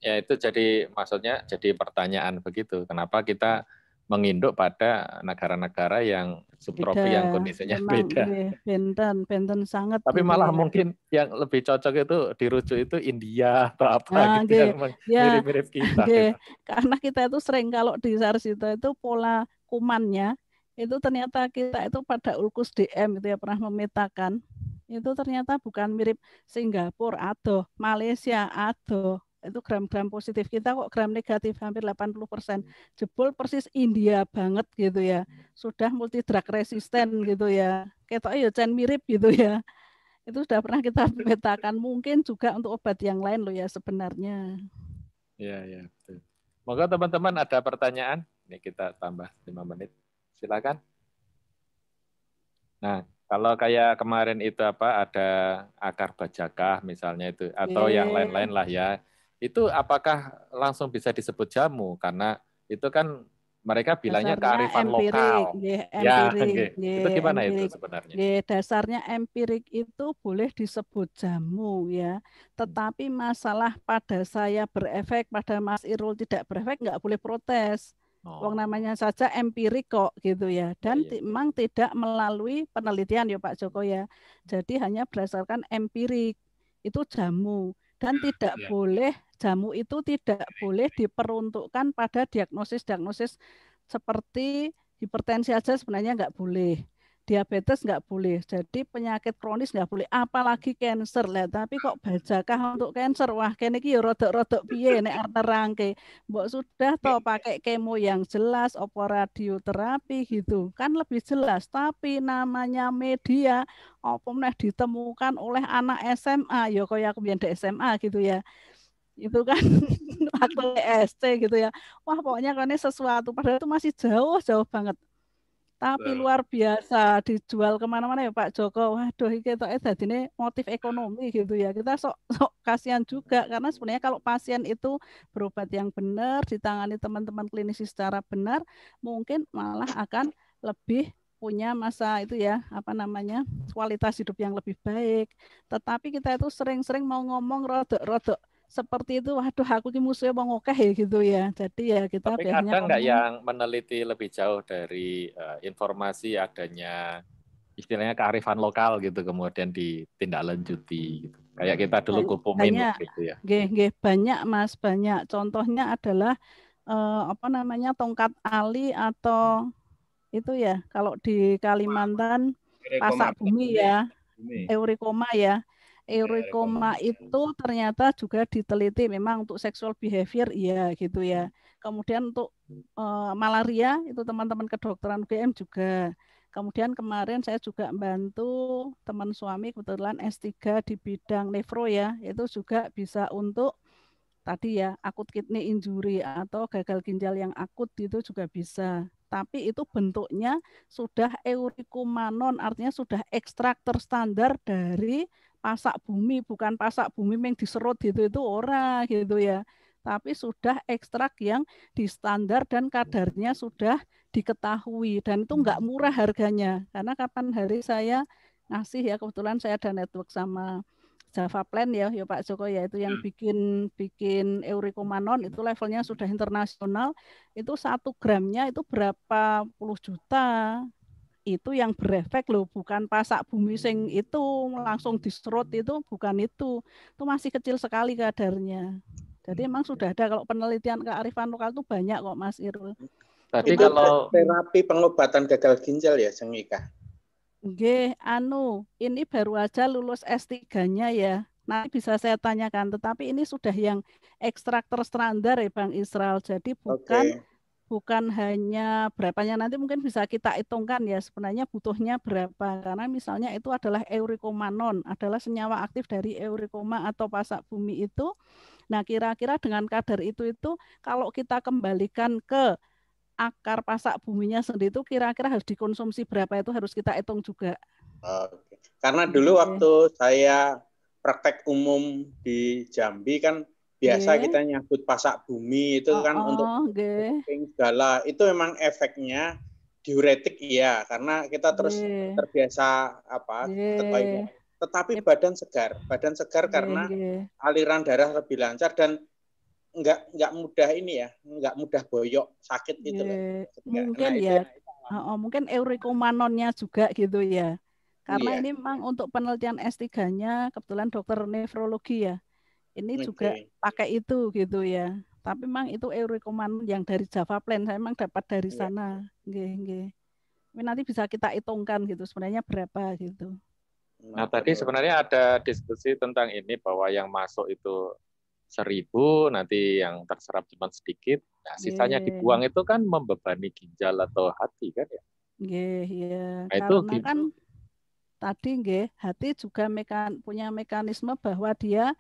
Ya itu jadi maksudnya jadi pertanyaan begitu. Kenapa kita menginduk pada negara-negara yang subtropi yang kondisinya beda. Benten sangat. Tapi gitu malah ya. Mungkin yang lebih cocok itu dirujuk itu India atau apa gitu yang mirip-mirip kita. Gitu. Karena kita itu sering kalau di Sarsito itu pola kumannya itu ternyata kita itu pada ulkus DM itu ya pernah memetakan itu ternyata bukan mirip Singapura atau Malaysia atau itu gram-gram positif kita kok gram negatif hampir 80%, jebol persis India banget gitu ya, sudah multi drug resisten gitu ya, ketok ya Cen mirip gitu ya, itu sudah pernah kita petakan. Mungkin juga untuk obat yang lain loh ya sebenarnya. Iya betul. Moga teman-teman ada pertanyaan, ini kita tambah 5 menit. Silakan. Nah, kalau kayak kemarin itu apa ada akar bajakah misalnya itu atau yang lain-lain lah ya. Itu apakah langsung bisa disebut jamu karena itu kan mereka bilangnya kearifan lokal. Empirik. Itu gimana empirik. Itu sebenarnya? Dasarnya empirik itu boleh disebut jamu ya. Tetapi masalah pada saya berefek, pada Mas Irul tidak berefek, nggak boleh protes. Wong namanya saja empirik kok gitu ya, dan memang tidak melalui penelitian ya Pak Joko ya. Jadi hanya berdasarkan empirik itu jamu dan tidak boleh jamu itu tidak boleh diperuntukkan pada diagnosis seperti hipertensi aja sebenarnya nggak boleh. Diabetes nggak boleh, jadi penyakit kronis nggak boleh, apalagi cancer lah. Tapi kok bajakah untuk cancer? Wah, kene iki ya rodok-rodok piye nek nerangke. Mbok sudah toh pakai kemo yang jelas, opo radioterapi gitu, kan lebih jelas. Tapi namanya media, opo meneh ditemukan oleh anak SMA, ya kaya aku biyen di SMA gitu ya. Itu kan waktu SC gitu ya. Wah, pokoknya kan ini sesuatu, padahal itu masih jauh banget. Tapi luar biasa dijual kemana-mana ya Pak Joko. Waduh, ini dadine motif ekonomi gitu ya. Kita sok kasihan juga karena sebenarnya kalau pasien itu berobat yang benar, ditangani teman-teman klinisi secara benar, mungkin malah akan lebih punya masa itu ya, kualitas hidup yang lebih baik. Tetapi kita itu sering-sering mau ngomong rodok-rodok seperti itu, waduh aku ki musuhnya mau ngokeh ya gitu ya. Jadi ya kita tapi biasanya ada nggak yang meneliti lebih jauh dari informasi adanya istilahnya kearifan lokal gitu kemudian ditindaklanjuti gitu. Kayak kita dulu Kupumin gitu ya. Banyak Mas, banyak. Contohnya adalah tongkat ali atau itu ya kalau di Kalimantan pasak bumi ya, eurikoma ya. Eurikoma itu ternyata juga diteliti memang untuk sexual behavior iya gitu ya. Kemudian untuk malaria itu teman-teman kedokteran UGM juga. Kemudian kemarin saya juga bantu teman suami kebetulan S3 di bidang nefro ya, itu juga bisa untuk tadi ya akut kidney injury atau gagal ginjal yang akut itu juga bisa. Tapi itu bentuknya sudah eurikomanon, artinya sudah ekstrak terstandar dari pasak bumi, bukan pasak bumi yang diserut itu ora gitu ya. Tapi sudah ekstrak yang di standar dan kadarnya sudah diketahui dan itu nggak murah harganya. Karena kapan hari saya ngasih ya kebetulan saya ada network sama Java Plan ya Pak Joko ya, itu yang bikin eurikomanon itu levelnya sudah internasional, itu 1 gramnya itu berapa puluh juta. Itu yang berefek loh, bukan pasak bumi sing itu langsung diserut itu bukan itu masih kecil sekali kadarnya. Jadi emang sudah ada kalau penelitian kearifan lokal itu banyak kok Mas Irul. Tadi kalau terapi pengobatan gagal ginjal ya Sengika. Ini baru aja lulus S3-nya ya. Nanti bisa saya tanyakan, tetapi ini sudah yang ekstrak terstandar ya Bang Israel. Jadi bukan hanya berapanya, nanti mungkin bisa kita hitungkan ya sebenarnya butuhnya berapa. Karena misalnya itu adalah eurikomanon, adalah senyawa aktif dari eurikoma atau pasak bumi itu. Nah, kira-kira dengan kadar itu kalau kita kembalikan ke akar pasak buminya sendiri itu kira-kira harus dikonsumsi berapa, itu harus kita hitung juga. Karena dulu waktu saya praktek umum di Jambi kan biasa kita nyambut pasak bumi itu kan untuk nggih. segala itu memang efeknya diuretik ya, karena kita terus terbiasa tetapi badan segar karena aliran darah lebih lancar dan nggak mudah ini ya, nggak mudah boyok sakit gitu loh. Mungkin mungkin eurikomanonnya juga gitu ya. Karena ini memang untuk penelitian S3-nya kebetulan dokter nefrologi ya. Ini juga pakai itu gitu ya. Tapi memang itu eurikomanon yang dari Java Plain, saya memang dapat dari sana. Nggih. Ini nanti bisa kita hitungkan gitu sebenarnya berapa gitu. Nah, tadi sebenarnya ada diskusi tentang ini bahwa yang masuk itu 1.000, nanti yang terserap cuma sedikit. Nah, sisanya dibuang itu kan membebani ginjal atau hati kan ya? Iya. Nah, itu karena kan tadi hati juga punya mekanisme bahwa dia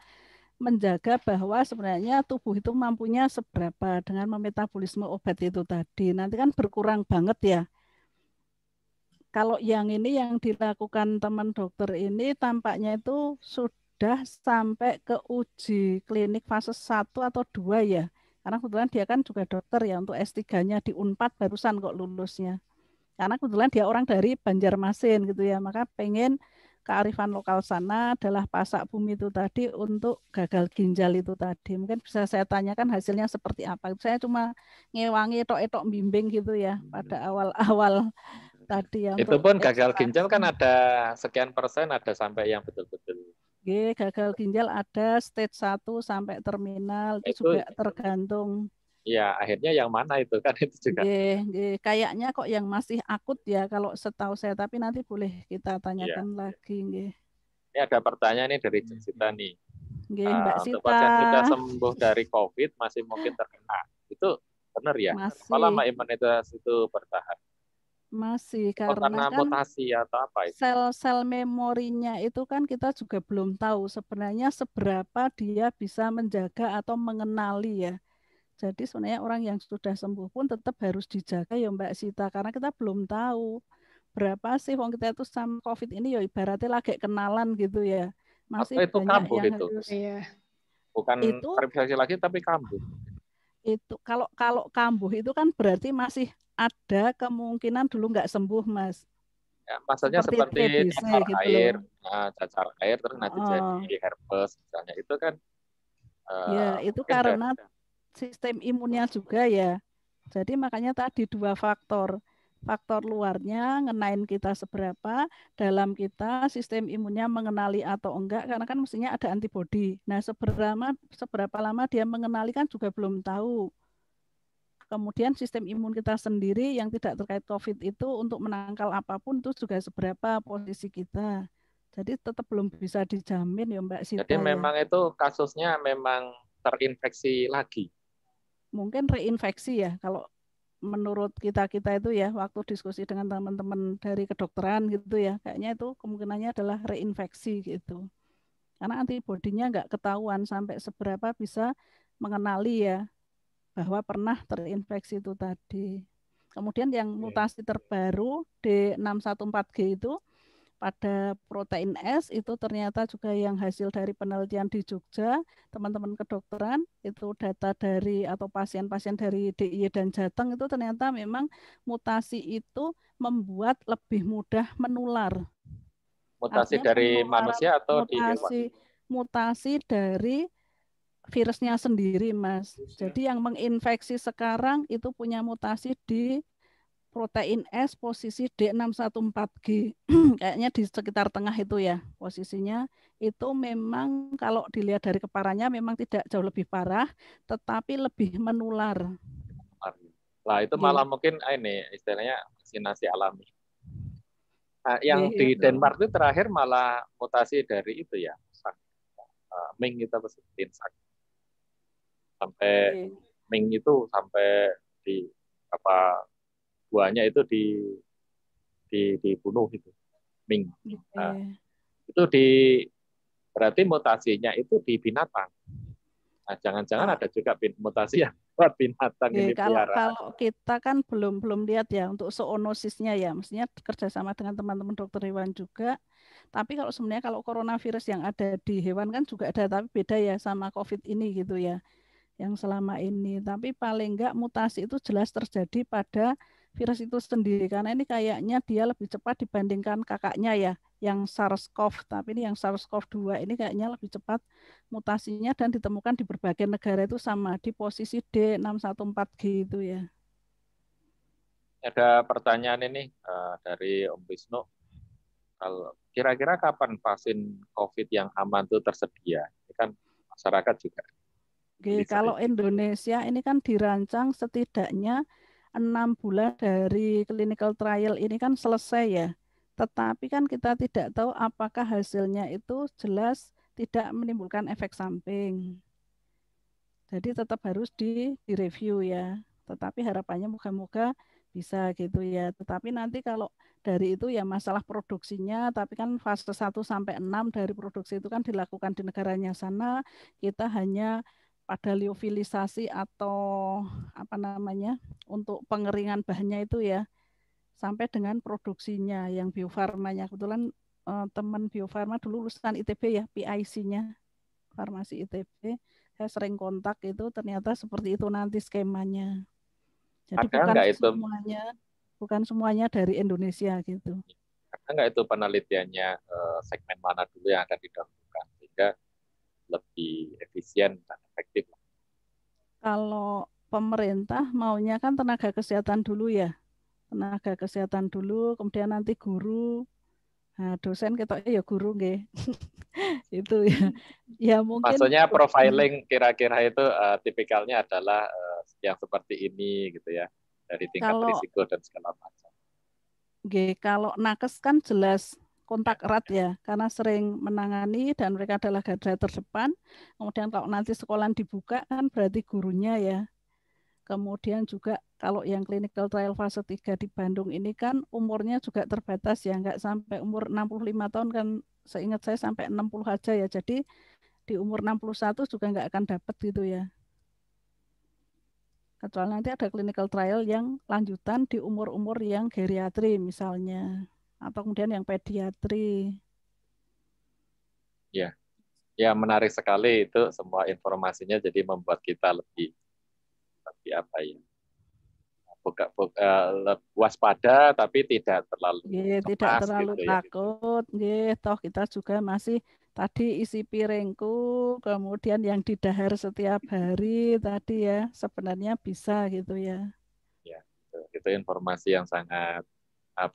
menjaga bahwa sebenarnya tubuh itu mampunya seberapa dengan memetabolisme obat itu tadi. Nanti kan berkurang banget ya. Kalau yang ini yang dilakukan teman dokter ini tampaknya itu sudah sampai ke uji klinik fase 1 atau 2 ya. Karena kebetulan dia kan juga dokter ya, untuk S3-nya di Unpad barusan kok lulusnya. Karena kebetulan dia orang dari Banjarmasin gitu ya, maka pengen kearifan lokal sana adalah pasak bumi itu tadi untuk gagal ginjal itu tadi. Mungkin bisa saya tanyakan hasilnya seperti apa. Saya cuma ngewangi etok-etok bimbing gitu ya pada awal-awal tadi ya. Itu pun gagal ginjal kan ada sekian persen, ada sampai yang betul-betul. Gagal ginjal ada stage 1 sampai terminal, itu juga tergantung. Ya, akhirnya yang mana itu kan itu juga. Kayaknya kok yang masih akut ya kalau setahu saya, tapi nanti boleh kita tanyakan lagi. Ini ada pertanyaan nih dari Sita nih. Mbak Sita. Untuk pasien sudah sembuh dari COVID masih mungkin terkena. Itu benar ya? Berapa lama imunitas itu bertahan? Masih, karena kan mutasi atau apa itu? Sel-sel memorinya itu kan kita juga belum tahu sebenarnya seberapa dia bisa menjaga atau mengenali ya. Jadi sebenarnya orang yang sudah sembuh pun tetap harus dijaga ya Mbak Sita, karena kita belum tahu berapa sih wong kita itu sama COVID ini ya ibaratnya lagi kenalan gitu ya. Masih atau itu banyak kambuh yang itu? harus. Bukan verifikasi lagi tapi kambuh. Itu kalau kambuh itu kan berarti masih ada kemungkinan dulu nggak sembuh, Mas. Ya, maksudnya seperti cacar gitu air, cacar air terus nanti jadi herpes misalnya, itu kan ya itu karena sistem imunnya juga ya. Jadi makanya tadi 2 faktor. Faktor luarnya ngenain kita seberapa, dalam kita sistem imunnya mengenali atau enggak, karena kan mestinya ada antibodi. Nah, seberapa lama dia mengenali kan juga belum tahu. Kemudian sistem imun kita sendiri yang tidak terkait COVID itu untuk menangkal apapun itu juga seberapa posisi kita. Jadi tetap belum bisa dijamin ya Mbak Sita. Jadi memang itu kasusnya memang terinfeksi lagi. Mungkin reinfeksi ya kalau menurut kita itu ya, waktu diskusi dengan teman-teman dari kedokteran gitu ya, kayaknya itu kemungkinannya adalah reinfeksi gitu. Karena antibodinya nggak ketahuan sampai seberapa bisa mengenali ya bahwa pernah terinfeksi itu tadi. Kemudian yang mutasi terbaru D614G itu pada protein S itu ternyata juga yang hasil dari penelitian di Jogja, teman-teman kedokteran, itu data dari atau pasien-pasien dari DIY dan Jateng itu ternyata memang mutasi itu membuat lebih mudah menular. Mutasi dari manusia atau di hewan? Mutasi dari virusnya sendiri, Mas. Jadi yang menginfeksi sekarang itu punya mutasi di protein S posisi D614G. Kayaknya di sekitar tengah itu ya posisinya. Itu memang kalau dilihat dari keparannya memang tidak jauh lebih parah, tetapi lebih menular. Lah itu malah mungkin ini istilahnya vaksinasi alami. Nah, yang di Denmark itu terakhir malah mutasi dari itu ya, Ming itu apa sih? Sampai Ming itu sampai di apa buahnya itu dibunuh itu Ming. Nah, itu berarti mutasinya itu di binatang. Nah, jangan-jangan ada juga mutasi yang buat binatang ini kalau piaraan. kita kan belum lihat ya untuk zoonosisnya ya, mestinya kerjasama dengan teman-teman dokter hewan juga. Tapi kalau sebenarnya kalau coronavirus yang ada di hewan kan juga ada, tapi beda ya sama COVID ini gitu ya, yang selama ini. Tapi paling enggak mutasi itu jelas terjadi pada virus itu sendiri, karena ini kayaknya dia lebih cepat dibandingkan kakaknya ya, yang SARS-CoV. Tapi ini yang SARS-CoV-2 ini kayaknya lebih cepat mutasinya dan ditemukan di berbagai negara itu sama di posisi D614G itu ya. Ada pertanyaan ini dari Om Wisnu. Kalau kira-kira kapan vaksin COVID yang aman itu tersedia? Ini kan masyarakat juga. Oke, kalau Indonesia ini kan dirancang setidaknya 6 bulan dari clinical trial ini kan selesai ya. Tetapi kan kita tidak tahu apakah hasilnya itu jelas tidak menimbulkan efek samping. Jadi tetap harus direview ya. Tetapi harapannya moga-moga bisa gitu ya. Tetapi nanti kalau dari itu ya masalah produksinya, tapi kan fase 1 sampai 6 dari produksi itu kan dilakukan di negaranya sana. Kita hanya pada liofilisasi atau apa namanya untuk pengeringan bahannya itu ya sampai dengan produksinya yang biofarmanya. Kebetulan teman biofarma dulu lulusan ITB ya, PIC-nya farmasi ITB. Saya sering kontak itu ternyata seperti itu nanti skemanya. Jadi bukan semuanya dari Indonesia gitu. Ada nggak itu penelitiannya segmen mana dulu yang akan didahulukan sehingga lebih efisien dan efektif? Kalau pemerintah maunya kan tenaga kesehatan dulu ya. Tenaga kesehatan dulu, kemudian nanti guru. Nah, dosen kita ya guru nggih. Itu ya. Ya mungkin maksudnya profiling kira-kira itu tipikalnya adalah yang seperti ini gitu ya. Dari tingkat risiko dan segala macam. Kalau nakes kan jelas kontak erat ya, karena sering menangani dan mereka adalah garda terdepan. Kemudian kalau nanti sekolah dibuka kan berarti gurunya ya. Kemudian juga kalau yang clinical trial fase 3 di Bandung ini kan umurnya juga terbatas ya, nggak sampai umur 65 tahun kan, seingat saya sampai 60 aja ya. Jadi di umur 61 juga nggak akan dapat gitu ya. Kecuali nanti ada clinical trial yang lanjutan di umur-umur yang geriatri misalnya, atau kemudian yang pediatri. Ya, ya menarik sekali itu semua informasinya, jadi membuat kita lebih apa ya, waspada tapi tidak terlalu tidak terlalu gitu takut. Ya. Toh kita juga masih tadi isi piringku, kemudian yang didahar setiap hari tadi ya, sebenarnya bisa gitu ya. Ya, itu informasi yang sangat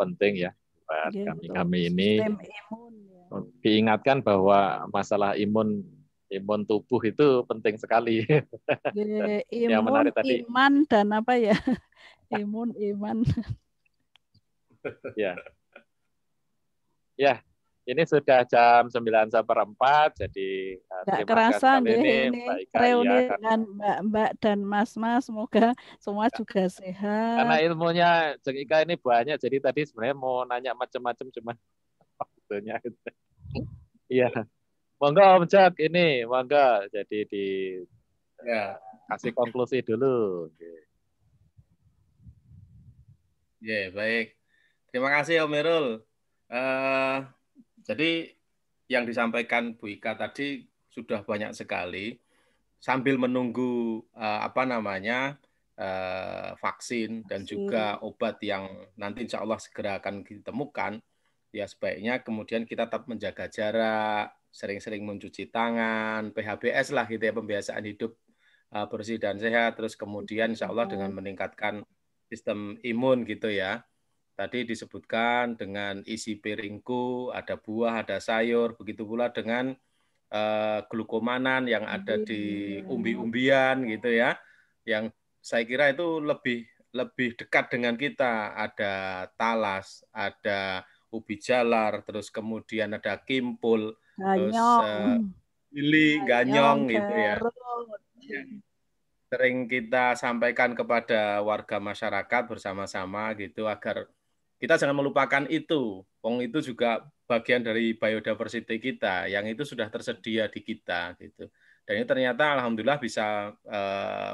penting ya buat kami ini. Sistem imun, ya. Diingatkan bahwa masalah imun tubuh itu penting sekali. Imun, yang menarik tadi. Iman dan apa ya? Imun, iman. Ya. Ya, ini sudah jam 9:04, jadi terima kasih kali ini Mbak Ika reuni dengan Mbak dan Mas-Mas, semoga semua juga sehat. Karena ilmunya Jeng Ika ini banyak, jadi tadi sebenarnya mau nanya macam-macam, cuman waktunya. Iya. Monggo Om Jack ini, monggo jadi kasih konklusi dulu. Ya, baik. Terima kasih Om Irul. Jadi yang disampaikan Bu Ika tadi sudah banyak sekali. Sambil menunggu vaksin dan juga obat yang nanti insya Allah segera akan ditemukan, ya sebaiknya kemudian kita tetap menjaga jarak, sering-sering mencuci tangan, PHBS lah gitu ya, pembiasaan hidup bersih dan sehat, terus kemudian insya Allah dengan meningkatkan sistem imun gitu ya. Tadi disebutkan dengan isi piringku, ada buah, ada sayur, begitu pula dengan glukomanan yang ada di umbi-umbian gitu ya, yang saya kira itu lebih dekat dengan kita. Ada talas, ada ubi jalar, terus kemudian ada kimpul, terus lili, ganyong gitu ya. Sering kita sampaikan kepada warga masyarakat bersama-sama gitu agar kita jangan melupakan itu. Wong itu juga bagian dari biodiversity kita, yang itu sudah tersedia di kita gitu. Dan ini ternyata alhamdulillah bisa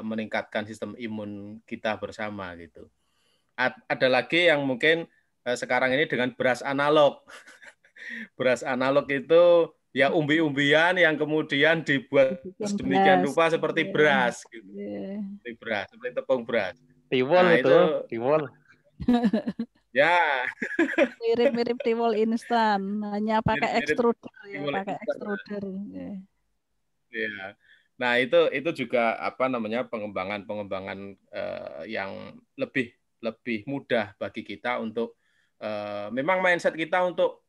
meningkatkan sistem imun kita bersama gitu. Ada lagi yang mungkin sekarang ini dengan beras analog. Beras analog itu ya umbi-umbian yang kemudian dibuat sedemikian rupa seperti beras gitu. Seperti beras, seperti tepung beras. Tiwul itu, tiwul. Ya. Mirip-mirip tiwul instan, hanya pakai ekstruder ya, pakai ekstruder. Ya. Nah, itu juga apa namanya pengembangan yang lebih mudah bagi kita untuk memang mindset kita untuk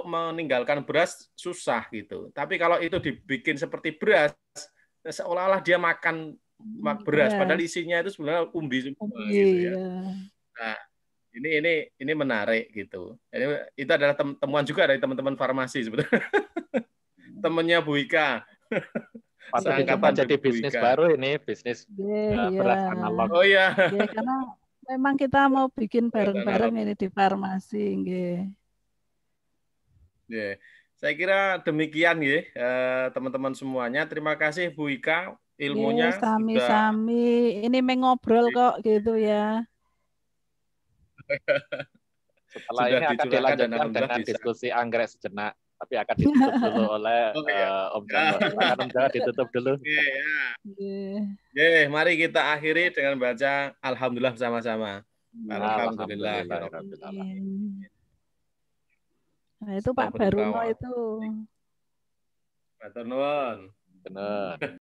meninggalkan beras susah gitu. Tapi kalau itu dibikin seperti beras, seolah-olah dia makan beras, padahal isinya itu sebenarnya umbi semua gitu ya. Nah, ini menarik gitu. Itu adalah temuan juga dari teman-teman farmasi sebetulnya. Temannya Bu Ika. Patut dicoba jadi bisnis baru ini, bisnis beras analog. Oh iya. Karena memang kita mau bikin bareng-bareng ini di farmasi, nggih. Saya kira demikian ya, teman-teman semuanya. Terima kasih Bu Ika, ilmunya sami-sami. Ini mengobrol kok gitu ya. Setelah ini akan dilanjutkan dengan diskusi anggrek sejenak. Tapi akan ditutup dulu oleh Om Jono. Silakan Om Jono ditutup dulu. Mari kita akhiri dengan baca Alhamdulillah bersama-sama. Alhamdulillah. Nah, itu Pak Baruno itu. Matur nuwun. Benar.